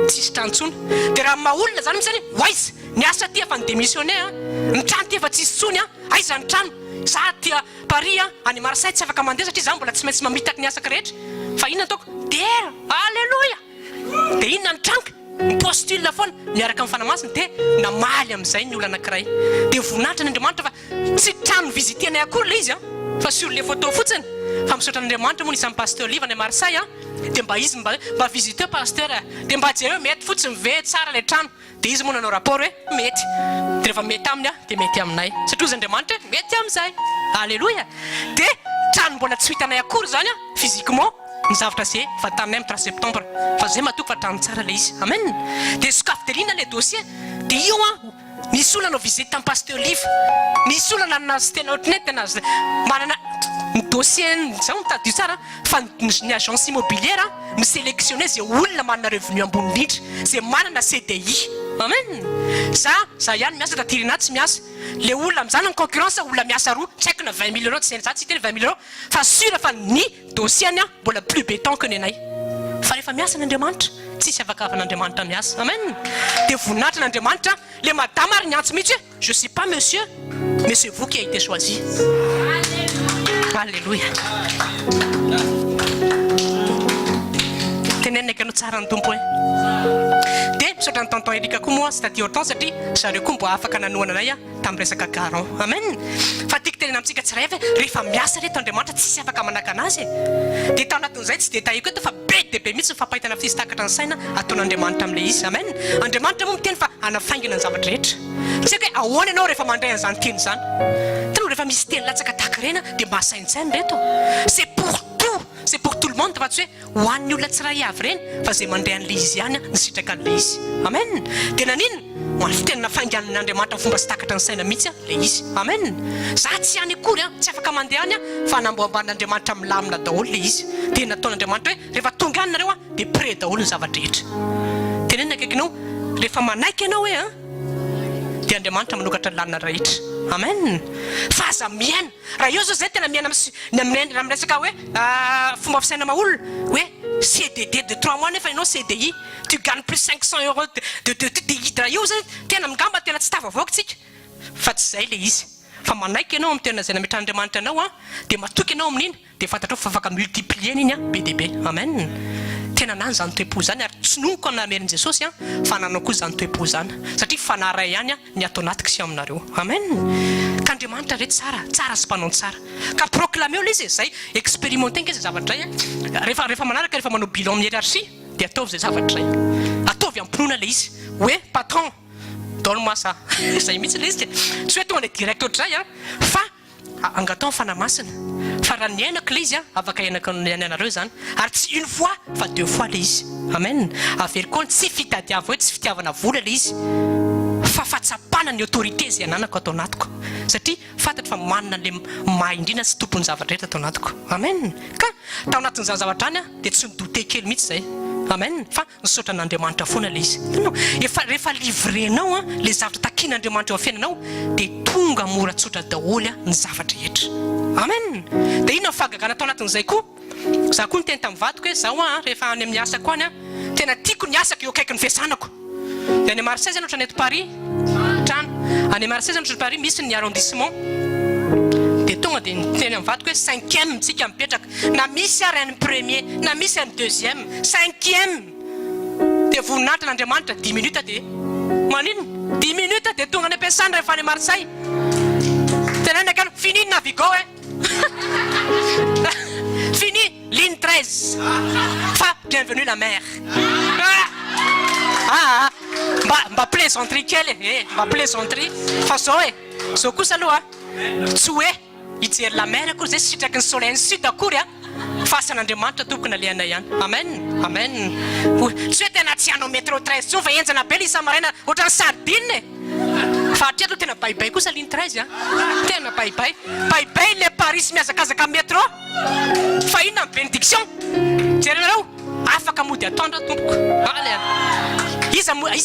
tsisy trano tsony dia raha maolona zany misany waizy ny asa ty efa nidémissionné ny trano ty efa tsisy tsony aiza ny trano za tia Paris any Marseille tsy afaka mandeha satria za mbola tsy maintsy mamitaky ny asaka rehetra fa inona ataoko dia alléluia dia inona ny tranga postule foana miaraka amin'ny fanamasina dia namaly amin'izay ny olona anankiray dia voninahitra n'Andriamanitra fa tsy trano visitenay akory le izy fa sur les photos fotsiny fa misaotra n'Andriamanitra moa nisan'ny pasteur Liva any Marseille dia mba izy mba visiteo pasteur dia mba jereo mety fotsiny ve tsara le trano dia izy moa nanao rapport hoe mety dia rehefa mety aminy dia mety aminay satria ozy Andriamanitra mety amin'izay alléluia dia trano mbola tsy hitanay akory zany physiquement ny zavatra zay fa taminay amin'ny 3 septembre fa zay matoko fa trano tsara le izy amen dia sokafidelina le dossier dia io nisy olona nao visite tamin'ny pasteur Liva nisy olona nazy tena ohatrany tena manana ny dossier zao mitadio tsara fa ny agence immobilière misélectionné zay olona manana revenu ambony indrindra zay manana CDI amen za ihany miasa tatirina tsy miasa le olona amin'izany ny concurrence olona miasa roa tsy haiko na 20 000 € tsy za tsy teny 20 000 € fa sûr fa ny dossier mbola plus béton que ny anay fa rehefa miasa n'Andriamanitra tsisy afaka afan'Andriamanitra miasa amen dia voninahitra n'Andriamanitra le madame ary nyantso mihitsy hoe je suis pas monsieur mais c'est vous qui a été choisi alléluia tenenaka anao tsara ny tompo dia misaotra ny tonton Erika koa moa sy taty Hortense satria zareo koa mbo afaka nanoana anay tamin'ny resaka garan amen fa tiako tenena amintsika tsiray rehefa miasa reto Andriamanitra tsisy afaka manaka anazy dia tao anatin'izay tsy dia tahiko eto fa be dia be mihitsy fampahitana fitisy takatra ny saina ataon'Andriamanitra amin'ilay izy amen Andriamanitra moa miteny fa anafaingana ny zavatra rehetra tsy haiko hoe ahoana ianao rehefa mandray an'izany teny zany tanao rehefa misy teny latsaka takarena dia mahasaintsainy reto c'est pour tout le monde fa tsy hoe ho an'ny olona tsiray avy reny fa zay mandray an'ilay izy ihany ny sitraka an'ilay izy amen dia naninona hoany fiteny nafaingan'Andriamanitra fomba sy takatra ny saina mihitsy le izy amen za tsy any akory tsy afaka mandeha any fa namboamban'Andriamanitra milamina daholo le izy dia nataon'Andriamanitra hoe rehefa tonga any nareo dia pré daholo ny zavatra rehetra tenenina akaikinao rehefa manaiky ianao hoe dia Andriamanitra manokatra ny lalina rehetra amen fa aza miaina raha io zao zay tena miaina amin'ny resaka hoe fomba fisaina maolona hoe CDD de 3 mois nefa ianao CDI tu gagnes plus 500 € de hydra io zay tena migamba tena tsy tavavoaka tsika fa tsy zay le izy fa fa manaiky ianao amin'ny toerana zay nametran'Andriamanitra anao dia matoky ianao amin'iny dia fantatrao fa afaka multiplier iny be dia be. Amen. Tena nany zany toe-po zany ary tsy nonoko amin'ny namerin' Jesosy fa nanao koa zany toe-po zany satria fanaray ihany ny atao anaty sy aminareo. Amen. Ka Andriamanitra re tsara sy mpanao tsara. Ka proclameo izy zay expérimenté izy zavatra zay rehefa manaraka rehefa manao bilan amin'ny hiérarchie dia ataovy zay zavatra zay. Ataovy ampinoana le izy hoe patron donne-moi ça. Zay mihitsy le izy tsy hoe tonga le direct ohatr'izay fa angatao ny fanamasina. Fa raha ny ainako le izy afaka ainaka ny anareo zany ary tsy une fois fa deux fois le izy. Amen. Avery koa tsy fitadiava hoe tsy fitiavana vola le izy fa fahatsapana ny autorité zay ananako atao anatiko satria fantatra fa manana le maha-indrina sy tompon'ny zavatra rehetra atao anatiko. Amen. Ka tao anatin'izany zavatra any dia tsy nidote kely mihitsy zay. Amen. Fa nisaotra n'Andriamanitra foana le izy. Rehefa livrenao le zavatra takian'Andriamanitra eo amin'ny fiainanao dia tonga mora tsotra daholy ny zavatra rehetra. Amen. Dia ino fagagana tao anatin'izay koa za koa niteny tamin'ny vadiko hoe zaho rehefa any amin'ny asako any tena tiako ny asako eo akaiky ny fiasanako. Dia any Marseille zany ohatra ny eto Paris trano any Marseille zany ohatra ny Paris misy ny arrondissement dia tonga dia niteny amin'ny vadiko hoe 5e tsika mipetraka na misy ary any premier na misy any 2e 5e dia voninahitra n'Andriamanitra 10 minutes dia manino 10 minutes dia tonga any ampiasana rehefa any Marseille tena naka fini Navigo fini ligne 13 fa bienvenue la mer. Mba plaisanterie kely mba plaisanterie fa zao zao kosa aloha tsy hoe hijery la mer akory zay sy sitraky ny soleil ny sud akory fa asan'Andriamanitra tompokony alehana ihany. Amen. Amen. Tsy hoe tena tsy hanao métro 13 tsony fa enjana be le isa-maraina ohatran'ny sardine fa atria aloha tena baibay kosa ligne 13 tena baibay le Paris miazakazaka métro fa inona ny bénédiction jerenareo afaka mody atoandro tompoko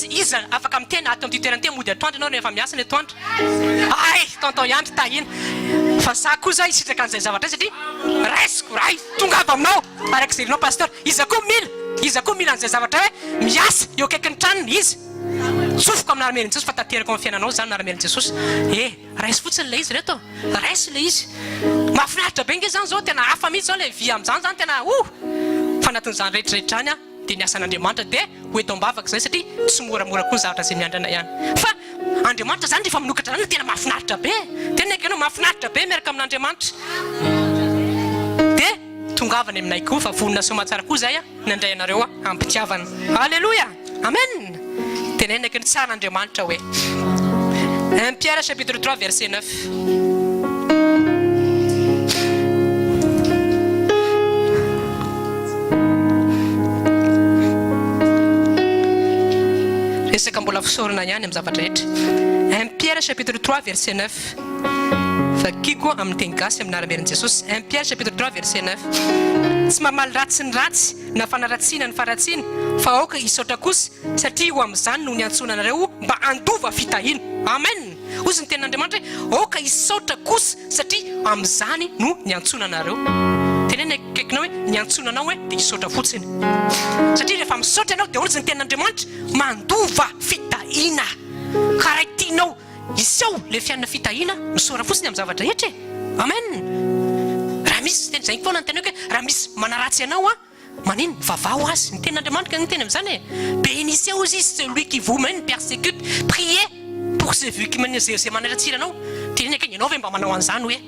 iza afaka mitena ato amin'ny toerana mody atoandro ianao rehefa miasa ny atoandro tonton ihany tahina fa za koa za isitraka an'izay zavatra satria raisiko tonga avy aminao araka zerinao pasteur iza koa mila an'izay zavatra hoe miasa eo akaiky ny tranony izy tsofoko amin'ny aramerin' Jesosy fa tanterako amin'ny fiainanao zany aramerin' Jesosy raisy fotsiny le izy reto raisy le izy mahafinaritra be nge zany zao tena hafa mihitsy zao le via amin'izany zany tena fa anatin'izany rehetrarehetra any dia ny asan'Andriamanitra dia hoeto ambavaka zay satria tsy moramora koa ny zavatra zay miandrana ihany fa Andriamanitra zany rehefa minokatra zany tena mahafinaritra be tena ianao mahafinaritra be miaraka amin'Andriamanitra dia tongavany aminay koa fa vonina somatsara koa zay nandray anareo ampitiavana. Alléluia. Amen. Tenenaka ny tsaran'Andriamanitra hoe 1 Pierre chapitre 3 verset 9. Resaka mbola fisorona ihany amin'ny zavatra rehetra. 1 Pierre chapitre 3 verset 9. Fakiko amin'ny teny gasy amin'ny aramerin' Jesosy. 1 Pierre chapitre 3 verset 9. Tsy mamaly ratsy ny ratsy na fanaratsiana ny faratsiana fa aoka hisaotra kosa satria ho amin'izany no niantsona anareo mba andova fitahina. Amen. Ozy ny ten'Andriamanitra hoe aoka hisaotra kosa satria amin'izany no niantsona anareo. Tenena kaikinao hoe niantsona anao hoe dia hisaotra fotsiny satria rehefa misaotra ianao dia ozy ny ten'Andriamanitra mandova fitahina karaha tianao iseho le fianana fitahina misaora fotsiny amin'ny zavatra rehetra. Amen. Raha misy teny zay foana ny tena hoe raha misy manaratsy ianao manino vavao azy ny ten'Andriamanitra ny teny amin'izany bénissez aussi celui qui vous mène persécute priez pour celui qui mène zay manaratsy anao tenena kay ianao ve mba manao an'izany hoe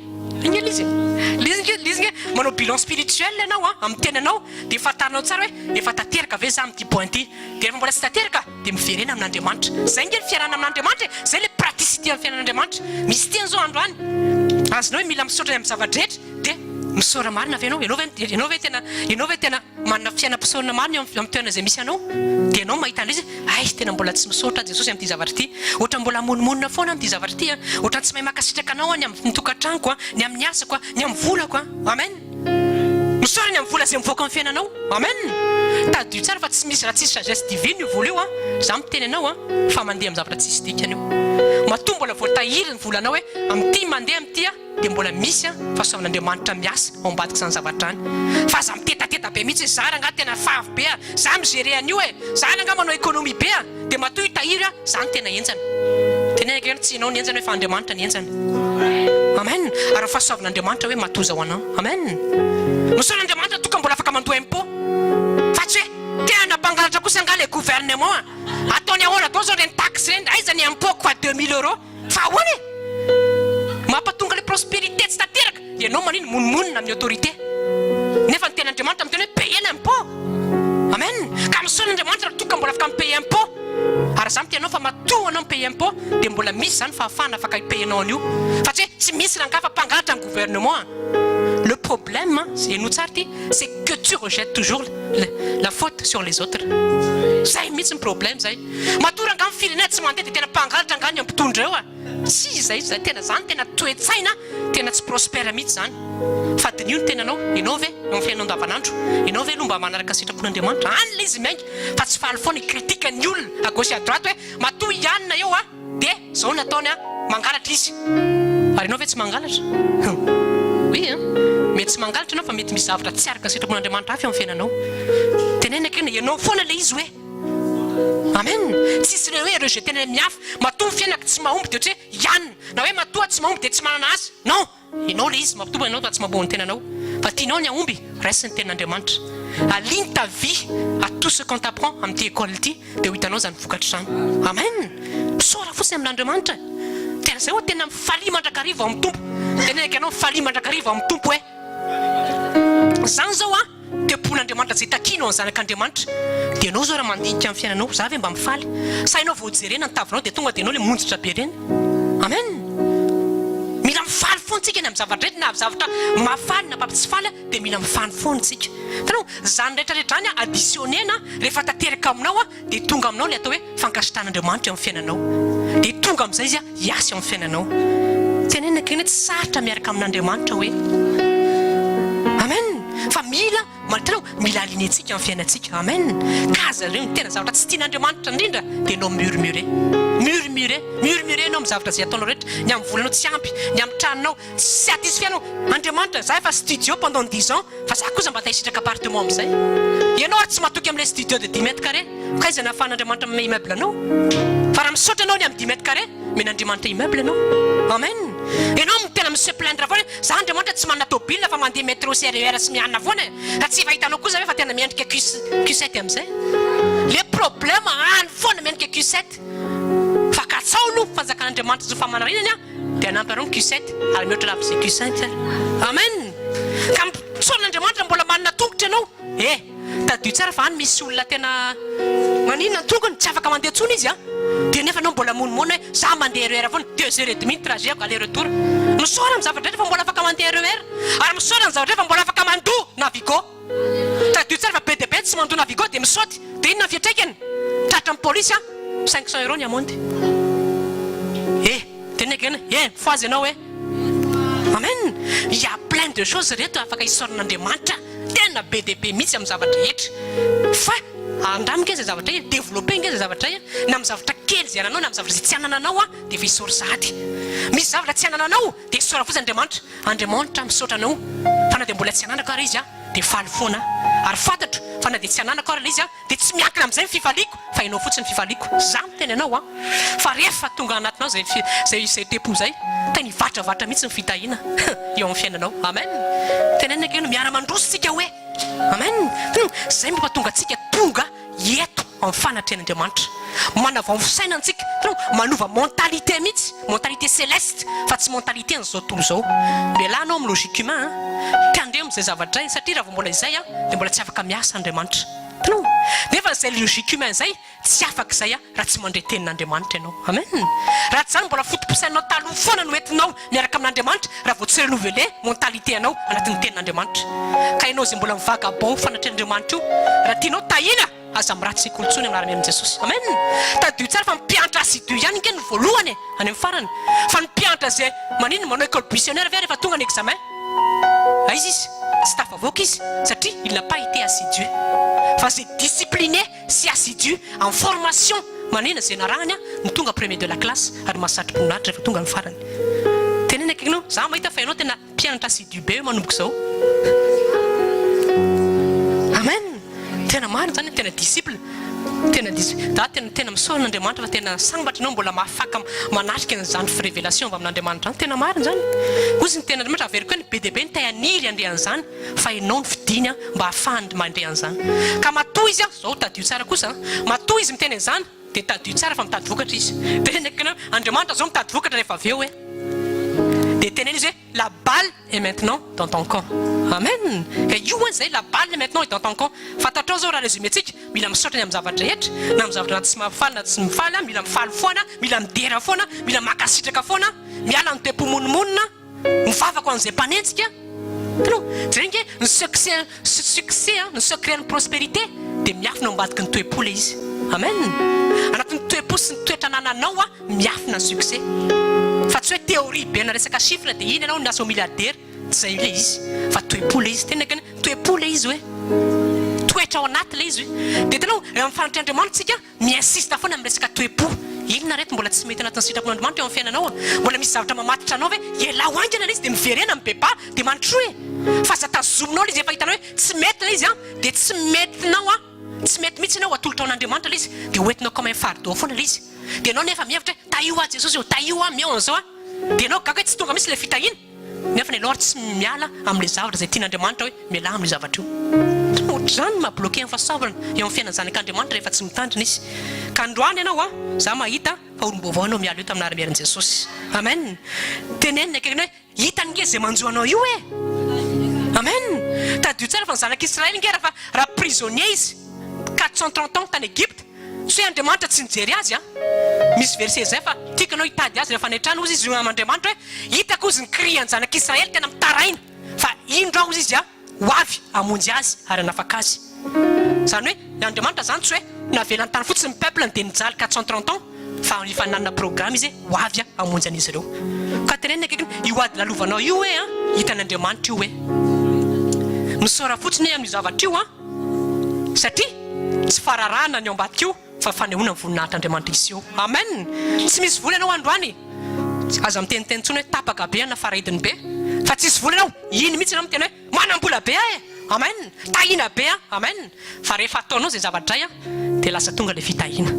lizinge manao bilan spirituel ianao amin'ny tenanao dia fantarinao tsara hoe efa tanteraka ve za amin'ity point ity dia rehefa mbola tsy tanteraka dia miverena amin'Andriamanitra. Zay nge ny fiarahana amin'Andriamanitra zay le praticité amin'ny fiainan'Andriamanitra misy tiany zao andro any azonao hoe mila misaotra amin'ny zavadrehetra dia misaora marina ve ianao ianao ve tena manana fiainam-pisaorana marina amin'ny toerana zay misy anao dia ianao mahita an'izy tena mbola tsy misaotra Jesosy amin'ity zavatra ity ohatra mbola monomonina foana amin'ity zavatra ity ohatra tsy mahay makasitraka anao ny amin'ny tokantranoko ny amin'ny asako ny amin'ny volako. Amen. Misaora ny amin'ny vola zay mivoaka amin'ny fiainanao. Amen. Tadio tsara fa tsy misy raha tsisy sagesse divine io vola io za miteny anao fa mandeha amin'ny zavatra tsisy dikany io mato mbola voatahiry ny volanao hoe amin'ity mandeha amin'ity dia mbola misy fahasoavan'Andriamanitra miasa ao ambadika izany zavatra any fa za mitetateta be mihitsy za raha tena favy be za migere an'io za raha manao économie be dia matoa hitahiry za ny tena enjana. tenenaka tsy ianao ny enjana hoe fa Andriamanitra ny enjana. Amen. Ary fahasoavan'Andriamanitra hoe matoza ho anao. Amen. Misaon'Andriamanitra toka mbola afaka mandoa impôt. Fa tsy hoe tena mpangalatra kosa anga le gouvernement ataony ahoana atao zao reny taxe reny aiza ny impôt fa 2000 euros fa ahoana mampatonga le prospérité tsy tanteraka ianao manino monomonina amin'ny autorité nefa ny tena Andriamanitra miteny hoe payer l'impôt. Amen. Ka misaon'Andriamanitra toka mbola afaka mipaye impôt. Ary zany tianao fa matoa anao mipaye impôt dia mbola misy zany fahafahana afaka hipayenao an'io fa tsy misy raha fa mpangalatra ny gouvernement. Le problème, c'est que tu rejettes toujours la faute sur les autres. Ça imite un problème, ça. Matura ngam firenena tsy mandeha dia tena mpangalatra ngany ampitondra eo. Si zay tena zany tena toetsaina tena tsy prospère mihitsy zany. Fa dinio tena ianao ve amin'ny fiainao andavanandro, ianao ve lomba manaraka sitrapon'Andriamanitra any izy miainga fa tsy faly foana critique ny olona à gauche et à droite hoe matoa ianona eo dia zao nataony mangalatra izy. Ary ianao ve tsy mangalatra? Oui, mety tsy mangalatra ianao fa mety misy zavatra tsy araka sitrapon'Andriamanitra hafa amin'ny fiainanao. Tenenaka eny ianao foana le izy hoe. Amen. Tsisy le hoe rejetena miafy matoa fiainaka tsy mahomby dia hoe ianona na hoe matoa tsy mahomby dia tsy manana azy. Non, ianao le izy matoa ianao fa tsy maboa ny tenanao fa tianao ny ahomby reste ny tenan'Andriamanitra. Aligne ta vie à tout ce qu'on t'apprend amin'ny école ity dia ho hitanao zany vokatra zany. Amen. Misaora fotsiny amin'Andriamanitra. Tena zay hoe tena mifalia mandrakariva amin'ny tompo. Tenenaka ianao mifalia mandrakariva amin'ny tompo hoe zany zao tempon'Andriamanitra zay takinao ny zanak'Andriamanitra dia ianao zao raha mandinika amin'ny fiainanao za ve mba mifaly sa ianao vao jerena ny tavinao dia tonga dia ianao le monjitra be reny. Amen. Mila mifaly foana tsika eny amin'ny zavatra rehetra na zavatra mafaly na tsy faly dia mila mifaly foana tsika. Tanao zany rehetrarehetra any additionnena rehefa tanteraka aminao dia tonga aminao le atao hoe fankasitrahan'Andriamanitra eo amin'ny fiainanao dia tonga amin'izay izy hiasy eo amin'ny fiainanao. Tenenaka eny tsy sarotra miaraka amin'Andriamanitra hoe. Amen. Fa mila alinetsika amin'ny fiainantsika. Amen. Kaza reo ny tena zavatra tsy tian'Andriamanitra indrindra dia ianao murmuré ianao amin'ny zavatra zay ataonao rehetra ny amin'ny volanao tsy ampy ny amin'ny tranonao tsy satisfianao. Andriamanitra za efa studio pendant 10 ans fa za kosa mba tahisitraka appartement amin'izay. Ianao tsy matoky amin'ilay studio de 10 mètres carrés ka izy nahafahan'Andriamanitra amin'ny immeuble anao fa raha misaotra anao ny amin'ny 10 mètres carrés men'Andriamanitra immeuble anao. Amen. Ianao tena mise plaindre foana za Andriamanitra tsy manana tôbile fa mandeha métro CRR sy mianana foana raha tsy fahitanao kosa fa tena miendrika Q7 amin'izay. Le problème any foana miendrika Q7 fa katsaolo fanjakan'Andriamanitra fa manarinany dia anampy anao Q7 ary mihoatra lavy izay Q5. Amen. Ka mitsoan'Andriamanitra mbola manana tongotra ianao tadio tsara fa any misy olona tena maninona tongony tsy afaka mandeha tsony izy dia nefa anao mbola monomona hoe za mandeha RER foana 2h30 trajet aller retour. Misaora amin'ny zavatra rehetra fa mbola afaka mandeha RER ary misaora amin'ny zavatra rehetra fa mbola afaka mandoa Navigo. Tadio tsara fa be dia be tsy mandoa Navigo dia misaoty dia inona fiatraikany tratra amin'ny polisy 500 euros ny amende. Tenenaka eny foazy ianao hoe. Amen. Il y a plein de choses rehetra afaka hisaoran'Andriamanitra tena be dia be mihitsy amin'ny zavatra rehetra fa andamika izay zavatra développer inga izay zavatra na amin'ny zavatra kely izay ananao na amin'ny zavatra izay tsy anananao dia efa hisaora sahady. Misy zavatra tsy anananao dia hisaora fotsiny Andriamanitra misaotra anao fa na dia mbola tsy ananako ary izy dia faly foana ary fantatro fa na dia tsy ananako ary izy dia tsy miankina amin'izay ny fifaliako fa ianao fotsiny fifaliako za miteny anao fa rehefa tonga anatinao zay tempo zay tena hivantravatra mihitsy ny fitahiana eo amin'ny fiainanao. Amen. Tenenaka eny miara-mandrositsika hoe. Amen. Zay mampatonga antsika tonga eto amin'ny fanatrehan'Andriamanitra manavao fisainantsika manova mentalité mihitsy mentalité céleste fa tsy mentalité an'izao tontolo zao. Miala anao amin'ny logique humain tandremo izay zavatra izay satria raha vao mbola izay dia mbola tsy afaka miasa Andriamanitra. Nefa izay logique humain izay tsy afaka izay raha tsy mandray tenin'Andriamanitra ianao. Amen. Raha tsy zany mbola fotoposainao taloha foana no entinao miaraka amin'Andriamanitra raha vao tsy renouveler mentalité anao anatin'ny tenin'Andriamanitra. Ka ianao izay mbola mivagabond fanatrehan'Andriamanitra io raha tianao tahina aza miratsy sekoly tsony amin'ny ara-mianan'i Jesosy. Amen. Tadio tsara fa mpianatra assidu ihany inge ny voalohany any amin'ny farany fa ny mpianatra zay manino manao école buissonnaire ve rehefa tonga ny examen izy tsy tafavoaka izy satria il n'a pas été assidu fa c'est discipliné sy assidu en formation manina zay narahany ny tonga premier de la classe ary mahasatry mponatra rehefa tonga ny farany. Tenenaka ianao za mahita fa ianao tena mpianatra assidu be manomboka zao. Amen. Tena marina zany tena disciple tena diso tena misaorana Andriamanitra fa tena sambatra anao mbola mahafaka manarika an'izany révélation avy amin'Andriamanitra tena marina zany ozy ny tena Andriamanitra avery koa ny be deabe ny tay-aniry andrehan'izany fa ianao ny fidiny mba hahafahany mandre an'izany ka matoa izy zao tadio tsara kosa matoa izy miteny an'izany dia tadio tsara fa mitady vokatra izy dia nekana Andriamanitra zao mitady vokatra rehefa avy eo dia teneny izy hoe la balle est maintenant dans ton camp. Amen. Ka io zay la balle maintenant est dans ton camp. Fatatrao zao raha resumétsika mila misaotra ny amin'ny zavatra rehetra na amin'ny zavatra tsy mahafaly na tsy mifaly mila mifaly foana mila midera foana mila makasitraka foana miala ny toe-pomonmonina mivavaka an'izay mpanenjika tanao jerenge ny succès ny secret ny prospérité dia miafina ambadika ny toe-po le izy. Amen. Anatin'ny toe-po sy ny toetra nananao miafina ny succès fa tsy hoe théorie be na resaka chiffre dia iny ianao miasa ho milliardaire zay le izy fa toe-po le izy tena kany toe-po le izy hoe toetra ao anaty le izy dia tanao amin'ny fanatry Andriamanitra tsika miinsista foana amin'ny resaka toe-po inona reto mbola tsy mety anatin'ny sitrapon'Andriamanitra eo amin'ny fiainanao mbola misy zavatra mamatitra anao hoe iala hoangana le izy dia miverena amin'ny beba dia mantro hoe fa za tazominao le izy efa hitanao hoe tsy mety le izy dia tsy metinao tsy mety mihitsy ianao atolotra ao an'Andriamanitra le izy dia hoentinao comme un fardeau foana le izy dia anao nefa mihevitra hoe taio Jesosy eo taio meo an'izao dia anao gaga hoe tsy tonga misy le fitahina nefa ny lora tsy miala amin'le zavatra zay tian'Andriamanitra hoe miala amin'le zavatra io ohatr'izany mabloqué amin'ny fahasaorana eo amin'ny fiainana zanak'Andriamanitra rehefa tsy mitandrina izy ka androany ianao za mahita fa olom-baovao anao miala io tamin'ny ara-miarin'i Jesosy. Amen. Teneniny akaiky hoe hitany nge zay manjo anao io amen. Tadio tsara fa ny zanak'Israël nge raha prisonnier izy 430 ans tany Egypte tsy hoe Andriamanitra tsy nijery azy misy verset zay fa tiaka anao hitady azy rehefa netrano ozy izy amin'Andriamanitra hoe hitako ozy ny cri ny zanak'Israël tena mitaraina fa indro aho izy ho avy hamonjy azy ary hanafaka azy zany hoe Andriamanitra zany tsy hoe navelany tany fotsiny ny peuple dia nijaly 430 ans fa efa nanana programme izy ho avy hamonjy an'izy ireo ka tenenina akaiky io ady lalovanao io hoe hitan'Andriamanitra io hoe misaora fotsiny amin'ny zavatra io satria tsy fararahana ny ao ambadika io fa fanehoana ny voninahitr'Andriamanitra izy io. Amen. Tsy misy vola ianao androany aza miteniteny tsony hoe tapaka be na faradiny be fa tsisy vola ianao iny mihitsy ianao miteny hoe manam-bola be amen tahina be amen fa rehefa ataonao zay zavatra zay dia lasa tonga le fitahina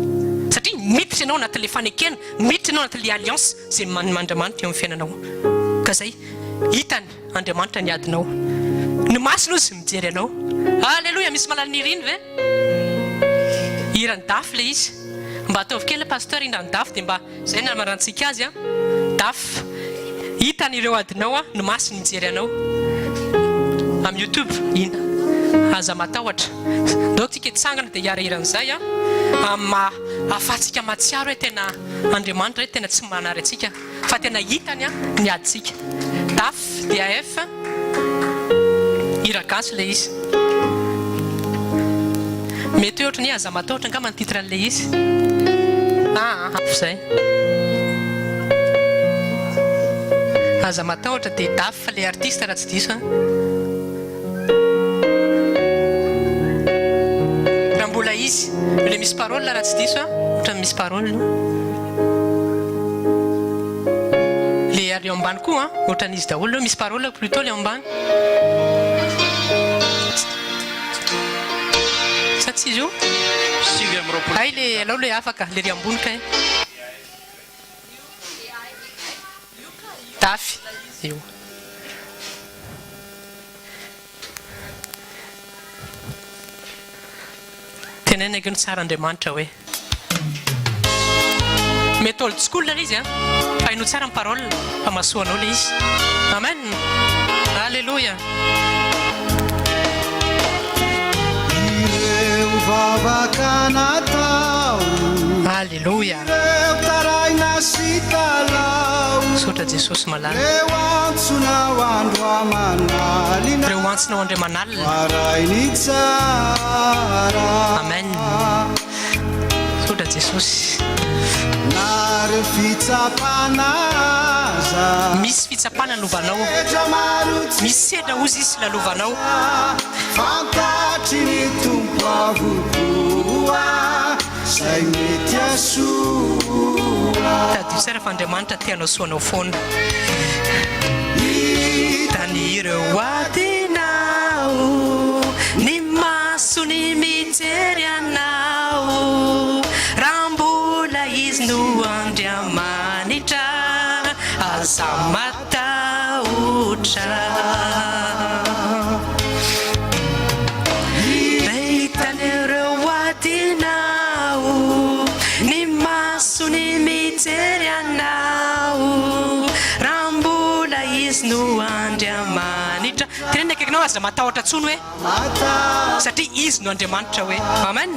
satria miditra ianao anatin'le fanekena miditra ianao anatin'le alliance zay man'Andriamanitra eo amin'ny fiainanao ka zay hitany Andriamanitra ny adinao ny masina ozy mijery anao. Alléluia. Misy malalany iriny ve irany dafy le izy mba ataovy kely pasteur irany dafy dia mba zay na marantsika azy dafy hitany ireo adinao ny masina mijery anao amin'ny YouTube ina aza matahotra donc tsika itsangana dia hiara iran'izay ahafahantsika matsiaro hoe tena Andriamanitra hoe tena tsy manary atsika fa tena hitany ny aditsika dafy DAF iragasy le izy mety ohatra ny aza matahotra nga manotitra an'le izy zay aza matahotra dia dafy fa le artiste raha tsy diso raha mbola izy le misy parole raha tsy diso ohatra misy parole le ary eo ambany koa ohatra n'izy daholo misy parole plutôt le ambany sa tsy izy io ay le alao le afaka le ry ambonika dafy io tenena eky ny tsara Andriamanitra hoe mety old school le izy fa ino tsara ny parole fa masoanao le izy. Amen. Alléluia. Alléluia. Sotra Jesosy malala reo antsinao andre manalina. Amen. Sotra Jesosy. Misy fitsapana lovanao, misy sedra ozy izy lalovanao. Fantatry ny tompo avokoa zay mety asoa. Tadio tsara fa Andriamanitra tianao soanao foana. Hitany ireo adinao, ny maso ny mijery anao. rehitan'ireo adinao ny masony mijery anao raha mbola izy no Andriamanitra. Tenenina akaikinao aza matahotra tsony hoe satria izy no Andriamanitra hoe amen.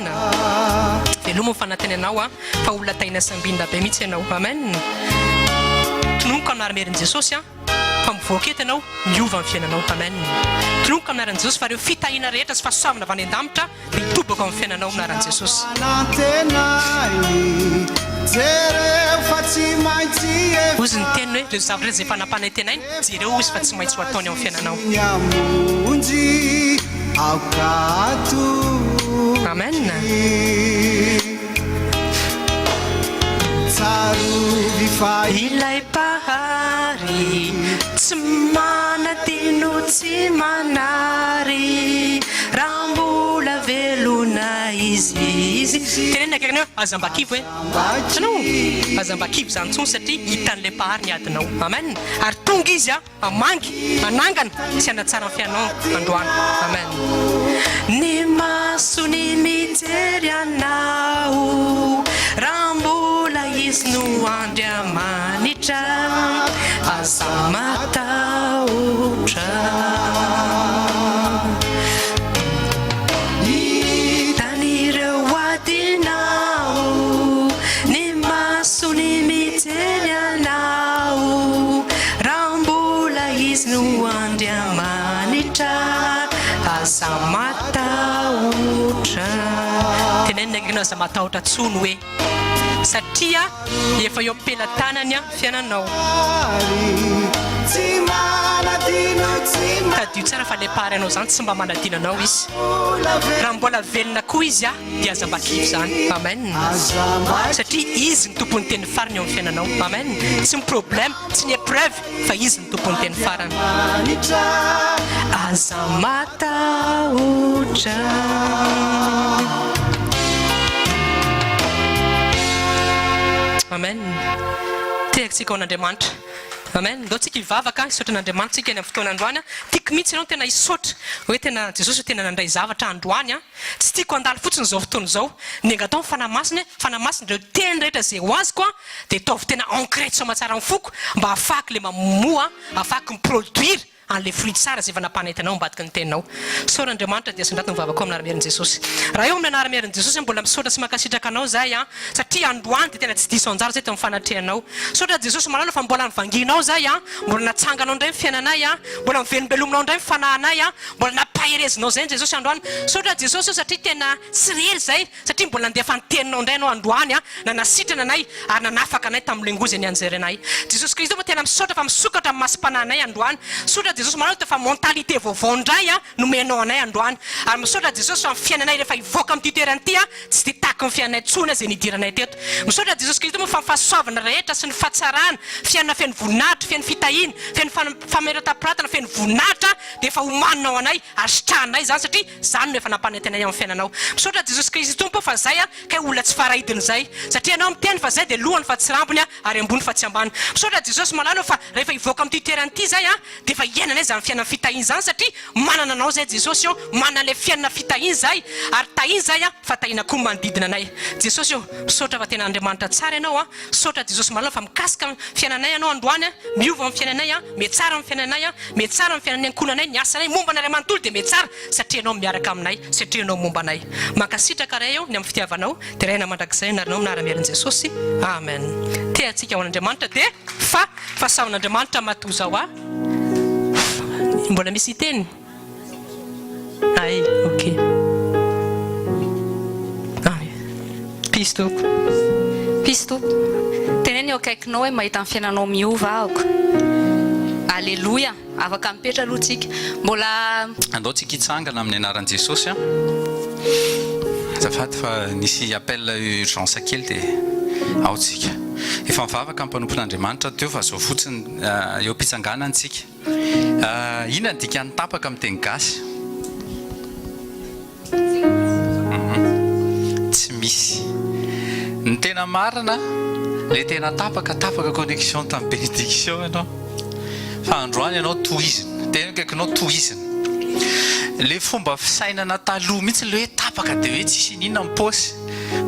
Veloma ny fanantenanao fa olona taina sambinina be mihitsy ianao amen. Tononoka amin'armerin' Jesosy fa mivoaka eto ianao miova amin'ny fiainanao amen. Tononoka amin'aran'i Jesosy fa reo fitahina rehetra sy fahasoavana avy any an-damitra dia hitobaka amin'ny fiainanao amin'aran'i Jesosy. Ozy ny teniny hoe reo zavatra izay fanapana tenainy jereo izy fa tsy maintsy ho ataony amin'ny fiainanao amen. Ilay pahary tsy manadino tsy manary raha mbola velona izy. Tenenina akaikinao azambakivo hoe anao azambakivo zany tsony satria hitan'ilay pahary ny adinao amen. Ary tonga izy amangy manangana sy anatsara ny fiainao androany amen. Ny masony mijery anao raha mbola izy no Andriamanitra aza matahotra. Hitan'ireo adinao ny masony mijery anao raha mbola izy no Andriamanitra aza matahotra. Tenenina akaikinao aza matahotra tsony hoe satria efa eo ampelantanany fiainanao. Tadio tsara fa le pahary anao zany tsy mba manadinanao izy raha mbola velona koa izy dia azambakivo zany amen. Satria izy ny tompony teny farany eo amin'ny fiainanao amen. Tsy ny problème tsy ny épreuve fa izy ny tompony teny farany aza matahotra. Amen. Tehakitsika ao n'Andriamanitra amen. Ndao tsika hivavaka hisaotra an'Andriamanitra tsika eny amin'ny fotoana androany tiako mihitsy ianao tena hisaotra hoe tena Jesosy tena nandray zavatra androany tsy tiako handalo fotsiny zao fotoana zao ny angatao ny fanamasiny reo teny rehetra zay ho azy koa dia taovy tena ancré somatsara amin'ny foko mba afaky le mamoa afaky miproduire an'le fruit tsara zay efa nampanahitanao ambadiky ny teninao. Saora Andriamanitra dia asandrato mivavaka ao amin'ny ara-mierin'i Jesosy. Raha eo amin'ny ara-mierin'i Jesosy mbola misaotra sy mankasitraka anao zahay satria androany dia tena tsy diso anjara zay teo amin'ny fanatrehanao. Saotra Jesosy malala fa mbola nivanginao zahay mbola natsanganao indray ny fiainanay mbola mivelombelomnao indray ny fanahinay mbola nampaherezinao zay Jesosy androany. Saotra Jesosy satria tena tsy rery zay satria mbola nandefa ny teninao indray anao androany na nasitrana anay ary nanafaka anay tamin'ilay ngozy ny anjerenay. Jesosy Kristy moa tena misaotra fa misokatra amin'ny masim-panahinay androany. Saotra Jesosy manao fa mentalité vaovao ndray nomenao anay androany ary misaotra Jesosy fa fiainanay rehefa ivoaka amin'ny toerana ity tsy dia tahaka ny fiainanay tsony zay nidiranay teto. Misaotra Jesosy Kristy moa fa fahasoavana rehetra sy ny fahatsarana fiainana feno voninahitra fiainana fitahina fiainana fameratapratana fiainana voninahitra dia efa homaninao anay ary sitranay zany satria zany no efa nampanahitanay amin'ny fiainanao. Misaotra Jesosy Kristy tompo fa zay kay olona tsy farahidiny zay satria anao miteny fa zay dia lohany fa tsy rambony ary ambony fa tsy ambany. Misaotra Jesosy malalo fa rehefa ivoaka amin'ny toerana ity zay dia efa ienanay zany fiainana fitahina zany satria manana anao zay Jesosy manana le fiainana fitahina zay ary tahina zay fa tahina koa manodidina anay. Jesosy misaotra fa tena Andriamanitra tsara ianao misaotra Jesosy malalo fa mikasika fiainanay anao androany miova amin'ny fiainanay metsara amin'ny fiainanay metsara amin'ny fiainanay ankonanay ny asanay momba anay manontolo dia metsara satria anao miaraka aminay satria anao momba anay. Mankasitraka ray eo ny amin'ny fitiavanao dia rahina mandrakizay narinao minara-mierin'i Jesosy amen. Tehantsika ao an'Andriamanitra dia fa fahasaon'Andriamanitra matozao mbola misy teny ay ok pisto teneny eo akaikinao hoe mahita ny fiainanao miova ahako. Alleluia. Afaka mipetra aloha tsika mbola andao tsika hitsangana amin'ny anaran'i Jesosy azafady fa nisy appel urgence kely dia ao tsika efa mivavaka mpanompon'Andriamanitra teo fa zao fotsiny eo mpitsanganantsika inona dika nitapaka amin'ny teny gasy tsy misy ny tena marina le tena tapaka connexion tamin'ny bénédiction ianao fa androany ianao tohizina tena kaikinao tohizina le fomba fisainana taloha mihitsy le hoe tapaka dia hoe tsisy ninona mipôsy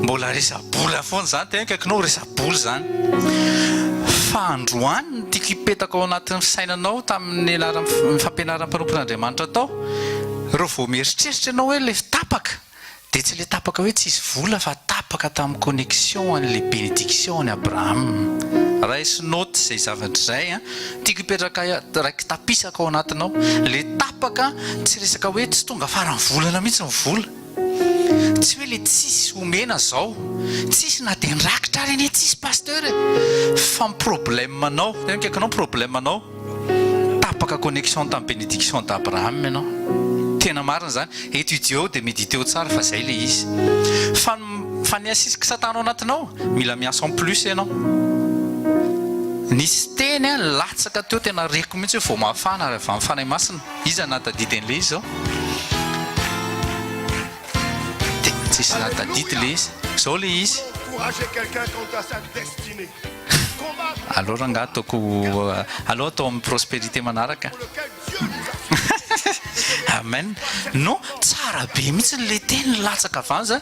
mbola resabola foana zany tena kaikinao resaboly zany fa androany tiako hipetaka ao anatin'ny fisainanao tamin'ny fampianaram-panompon'Andriamanitra tao reo vao mieritreritra ianao hoe le tapaka dia tsy le tapaka hoe tsisy vola fa tapaka tamin'ny connexion an'le bénédiction any Abraham raisinôty izay zavatra izay tiako hipetraka raiky tapisaka ao anatinao le tapaka tsy resaka hoe tsy tonga farany volana mihitsy ny vola tsy hoe le tsisy omena zao tsisy na dia nrakitra ary ane tsisy pasteur fa problème anao tena kaikanao problème anao tapaka connexion tamin'ny bénédiction d'Abraham ianao tena marina zany étudieo dia méditeo tsara fa zay le izy fa ny asisiky satana ao anatinao mila miasa en plus ianao nisy teny latsaka teo tena reko mihitsy hoe vao mafana ary avy amin'ny fanahy masina izy anatadidy an'le izy zao tena tsisy natadidy le izy zao le izy alors ranga ataoko aloha atao amin'ny prospérité manaraka amen non tsara be mihitsy le teny latsaka avany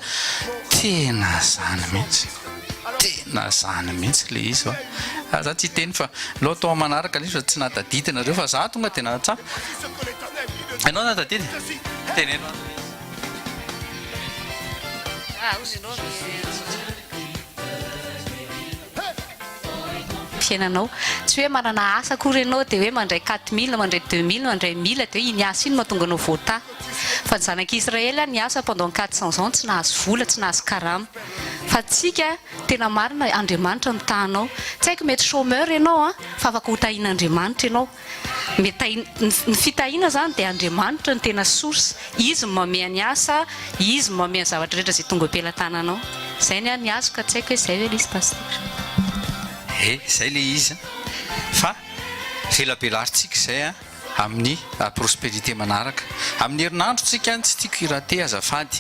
tena zany mihitsy tena zany mihitsy le izy za tsy teny fa aloha atao manaraka le izy fa tsy natadidy nareo fa za tonga tena tsapa ianao natadidy teneno fiainanao tsy hoe manana asa kory ianao dia hoe mandray 4000 mandray 2000 mandray 1000 dia hoe iny asa iny mahatonga anao voata fa ny zanak'Israely ny asa pendant 400 ans tsy nahazo vola tsy nahazo karama fa tsika tena marina Andriamanitra mitahanao tsy haiko mety chômeur ianao fa afaka ho tahian'Andriamanitra ianao ny fitahiana zany dia Andriamanitra ny tena source izy mamea ny asa izy mamea zavatra rehetra zay tonga am-pelatananao zay ny azo ka tsy haiko hoe zay hoe lisy pasteur zay le izy fa velabelaritsika zay amin'ny prospérité manaraka amin'ny herinandrotsika tsy tiako irate azafady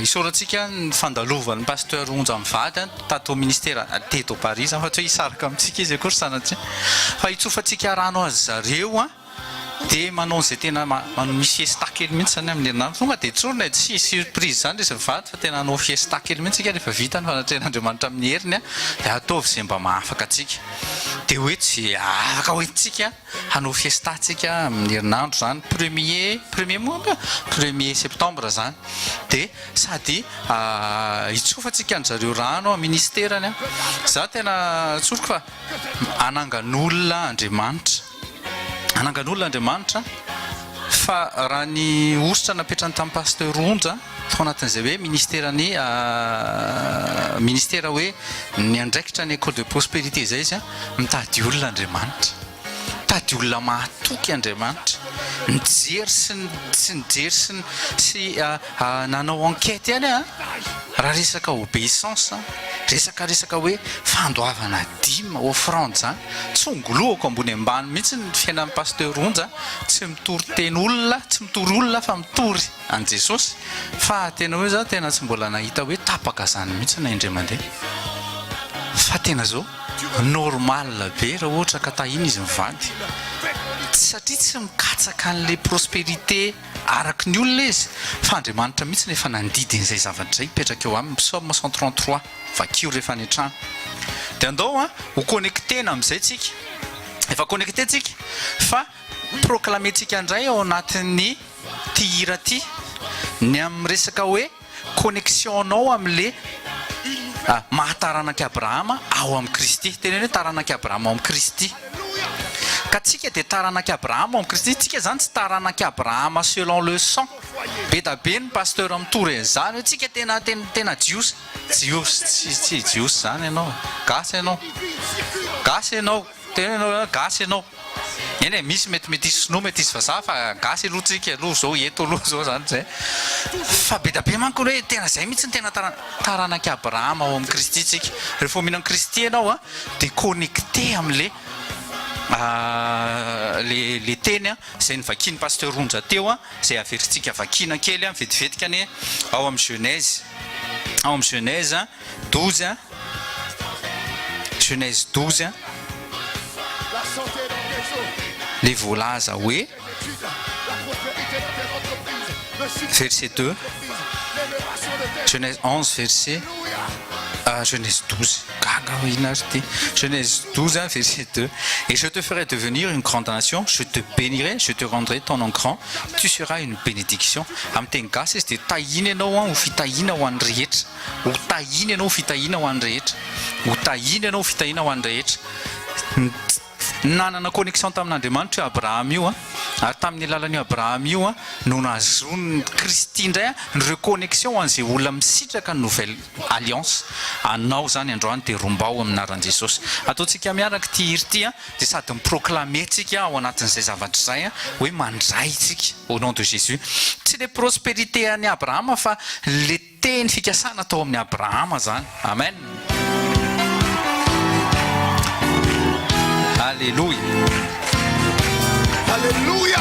isaorantsika ny fandalovan'ny pasteur onja mivady tato ministère teto Paris fa tsy hoe hisaraka amintsika izy akory sanatria fa hitsofantsika rano azy zareo dia manao zay tena misy fiesta kely mihitsy zany amin'ny herinandro tonga dia tsorona tsy surprise zany rehefa mivady fa tena hanao fiesta kely mihitsy sika rehefa vita ny fanatrehan'Andriamanitra amin'ny heriny dia ataovy zay mba mahafaka atsika dia hoe tsy afaka hoentsika hanao fiesta tsika amin'ny herinandro zany premier septembre zany dia sady hitsofantsika ny zareo rano ministèrany za tena tsoroko fa anangan'olona Andriamanitra fa raha ny ositra napetrany tamin'ny pasteur onja tao anatin'izay hoe ministère hoe ny andraikitra ny école de prospérité zay izy mitady olona Andriamanitra mitady olona mahatoky Andriamanitra nijery sy nanao enquête ihany raha resaka obéissance resaka hoe fandoavana dimy offrande zany tsy ongoloako ambony ambany mihitsy ny fiainan'ny pasteur onja tsy mitory teny olona tsy mitory olona fa mitory an Jesosy fa tena hoe za tena tsy mbola nahita hoe tapaka zany mihitsy na indray mandeha fa tena zao normal be raha ohatra ka tahiny izy mivady satria tsy mikatsaka an'le prospérité araky ny olona izy fa Andriamanitra mihitsy nefa nandidin'izay zavatra zay hipetraka eo amin'ny psaume 133 vakio rehefa any an-trano dia andao ho connectena amin'izay tsika efa connecté tsika fa proclamentsika indray ao anatin'ny tihira ty ny amin'ny resaka hoe connexionnao amin'le mahataranaka Abrahama ao amin'ny Kristy tena hoe taranaka Abrahama ao amin'ny Kristy ka tsika dia taranaka Abrahama ao amin'ny Kristy tsika zany tsy taranaka Abrahama selon le sang be da be ny pasteur mitory zany hoe tsika tena jiosy tsy jiosy zany ianao gasy ianao gasy ianao eny misy mety sinoa mety izy vazaha fa gasy aloha tsika aloha zao eto aloha zao zany zay fa be da be manko hoe tena zay mihitsy ny tena taranaka Abrahama ao amin'ny Kristy tsika rehefa mihinana Kristy ianao dia connecté amin'le le teny zay nivakiny pasteur onja teo zay averintsika vakina kely mivetivetika ny ao amin'ny Genèse 12 Genèse 12 les voalaza hoe verset 2, Genèse 11 verset Genèse 12, Genèse 12, verset 2. Et je te ferai devenir une grande nation, je te bénirai, je te rendrai ton nom grand, tu seras une bénédiction. Amin'ny teny gasy izy dia tahina ianao ho fitahina ho an'ny rehetra, ho tahina ianao fitahina ho an'ny rehetra, ho tahina ianao fitahina ho an'ny rehetra. Nanana connexion tamin'Andriamanitra io Abraham io ary tamin'ny alalan'io Abraham io no nazony Kristy indray ny reconnexion ho an'izay olona misitraka ny nouvelle alliance. Anao zany androany dia rombao amin'ny anaran'i Jesosy. Ataontsika miaraka ity hira ity dia sady miproclamer-tsika ao anatin'izay zavatra izay hoe mandray tsika au nom de Jésus. Tsy le prospérité an'i Abraham fa le teny fikasana tao amin'ny Abraham zany. Amen. Alléluia. Alléluia.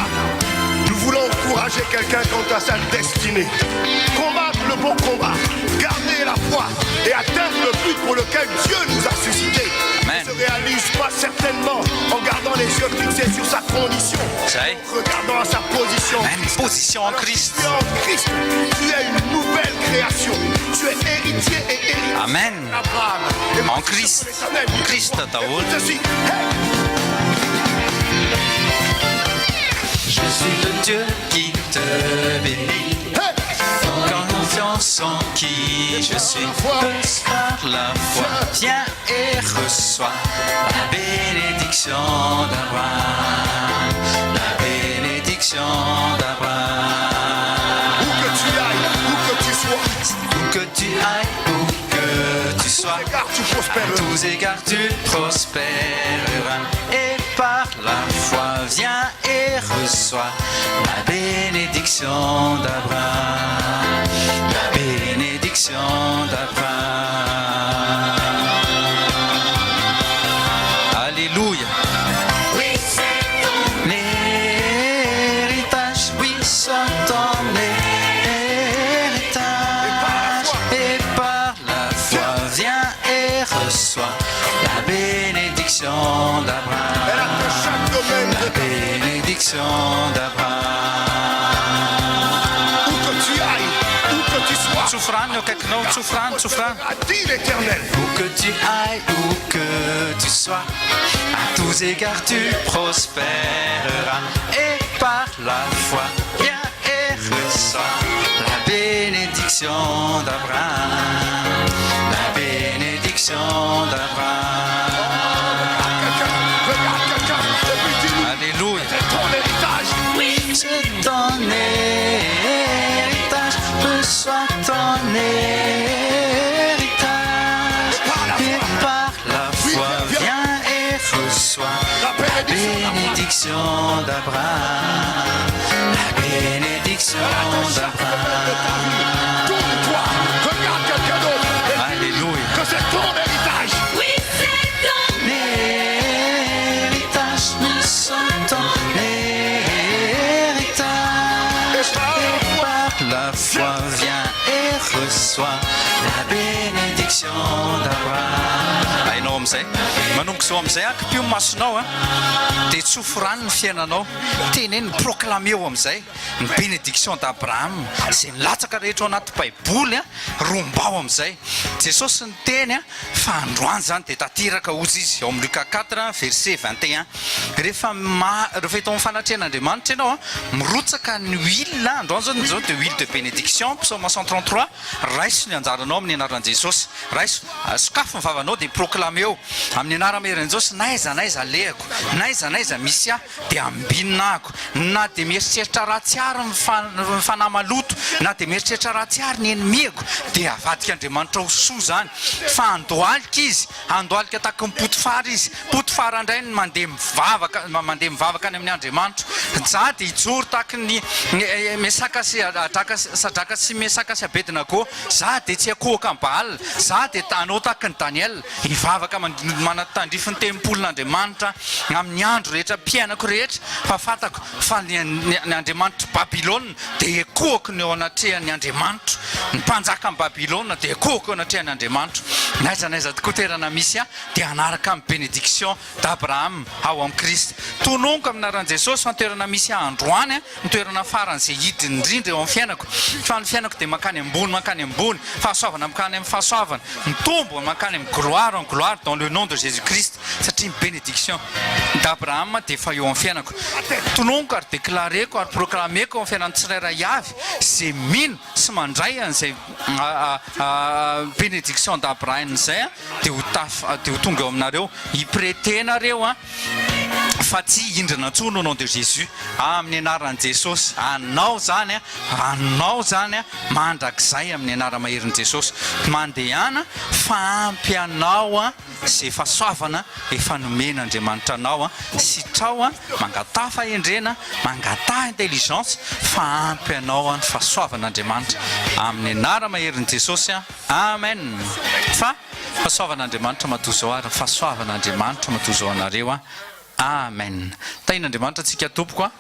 Nous voulons encourager quelqu'un quant à sa destinée. Combattre le bon combat, garder la foi et atteindre le but pour lequel Dieu nous a suscités. Amen. Ne se réalise pas certainement en gardant les yeux fixés sur sa condition, en regardant à sa position. Même position en Christ. Tu es en Christ, tu es une nouvelle création. Tu es héritier et héritier. Amen. Abraham. En Christ. En Christ, Taoul. Je suis le Dieu qui te bénit. Confiance en qui je suis. Par la foi, viens et reçois la bénédiction d'Abraham. La bénédiction d'Abraham. Où que tu ailles, où que tu sois. Où que tu ailles, où que tu sois. À tous égards tu prospéreras. Et par la foi, viens et reçois la bénédiction d'Abraham. La bénédiction d'Abraham. Alléluia. Oui, c'est ton héritage. Oui, c'est ton héritage. Et par la foi, viens et reçois la bénédiction d'Abraham. La bénédiction d'Abraham. Où que tu ailles, où que tu sois. Souffrant, A dit l'Éternel. Où que tu ailles, où que tu sois, à tous égards tu prospéreras. Et par la foi, viens et reçois la bénédiction d'Abraham. La bénédiction d'Abraham. Alléluia. Ton héritage. Oui, c'est ton héritage. Reçois ton héritage. Et par la foi, viens et reçois la bénédiction d'Abraham. La bénédiction d'Abraham. Tourne-toi, regarde quelqu'un d'autre. Alléluia. Que c'est ton héritage. Oui, c'est ton héritage. Nous sommes ton héritage. Et par la foi, viens et reçois la bénédiction d'Abraham. Hainao amin'izay manomboka izao amin'izay akipio masonao dia tsofo-rano ny fiainanao teneny proclame eo amin'izay ny bénédiction d'Abraham izay nilatsaka rehetra ao anaty baiboly rombao amin'izay. Jesosy ny teny fa androany zany dia tatiraka ozy izy ao amin'ny Luka 4 verset 21. Rehefa eto amin'ny fanatrehan'Andriamanitra ianao mirotsaka ny huile androany zao dia huile de bénédiction psaume 133 raiso ny anjaranao amin'ny anaran'i Jesosy. Raiso sokafo ny vavanao dia proclame eo amin'ny anara-meran'i Jesosy. Naiza lehako, naiza misy aho dia ambinina ako. Na dia mieritreritra ratsy ary ny fanahy maloto, na dia mieritreritra ratsy ary ny enemiako, dia avadika Andriamanitra ho soa zany. Fa andohalika izy, andohalika tahaka ny Potifara izy. Potifara indray ny mandeha mivavaka any amin'ny Andriamanitra. Za dia hijoro tahaka ny Mesaka sy Sadraka sy Mesaka sy Abednego. Za dia tsy akohaka amin'ny Baal. Za dia anao tahaka ny Daniel, hivavaka manatandrify ny tempolin'Andriamanitra amin'ny andro rehetra mpiainako rehetra. Fa fantako fa ny Andriamanitra Babilôna dia ekohako ny ao anatrehan'ny Andriamanitra. Ny mpanjaka ny Babilôna dia ekohako ao anatrehan'ny Andriamanitra. naiza naiza tokoa toerana misy a dia anaraka amin'ny bénédiction d'Abraham ao amin'ny Kristy. Tononiko aminaran'i Jesosy fa toerana misy androany a ny toerana faran'izay hidiny indrindra eo amin'ny fiainako. Fa ny fiainako dia makany ambony, fahasoavana makany amin'ny fahasoavana, mitombo makany amin'ny gloire en gloire dans le nom de Jésus-Christ, satria bénédiction d'Abraham dia efa eo amin'ny fiainako. Tononiko ary déclareko ary proclameko amin'ny fiainan'ny tsirairay avy izay mino sy mandray an'izay bénédiction d'Abraham izay a dia ho tonga eo aminareo hipretenareo a fa tsy hindrina intsony au nom de Jésus amin'ny anaran'i Jesosy. Anao zany a mandrakizay amin'ny anara maherin'i Jesosy mandehana fa ampy anao a izay fahasoavana efa nomen'Andriamanitra anao a sitrao a mangatà fahendrena mangatà intelligence fa ampy anao a ny fahasoavan'Andriamanitra amin'ny anara maherin'i Jesosy a amen. Fa fahasoavan'Andriamanitra matozo ary fahasoavan'Andriamanitra matozo anareo a amen. Tain'Andriamanitra antsika tompoko a.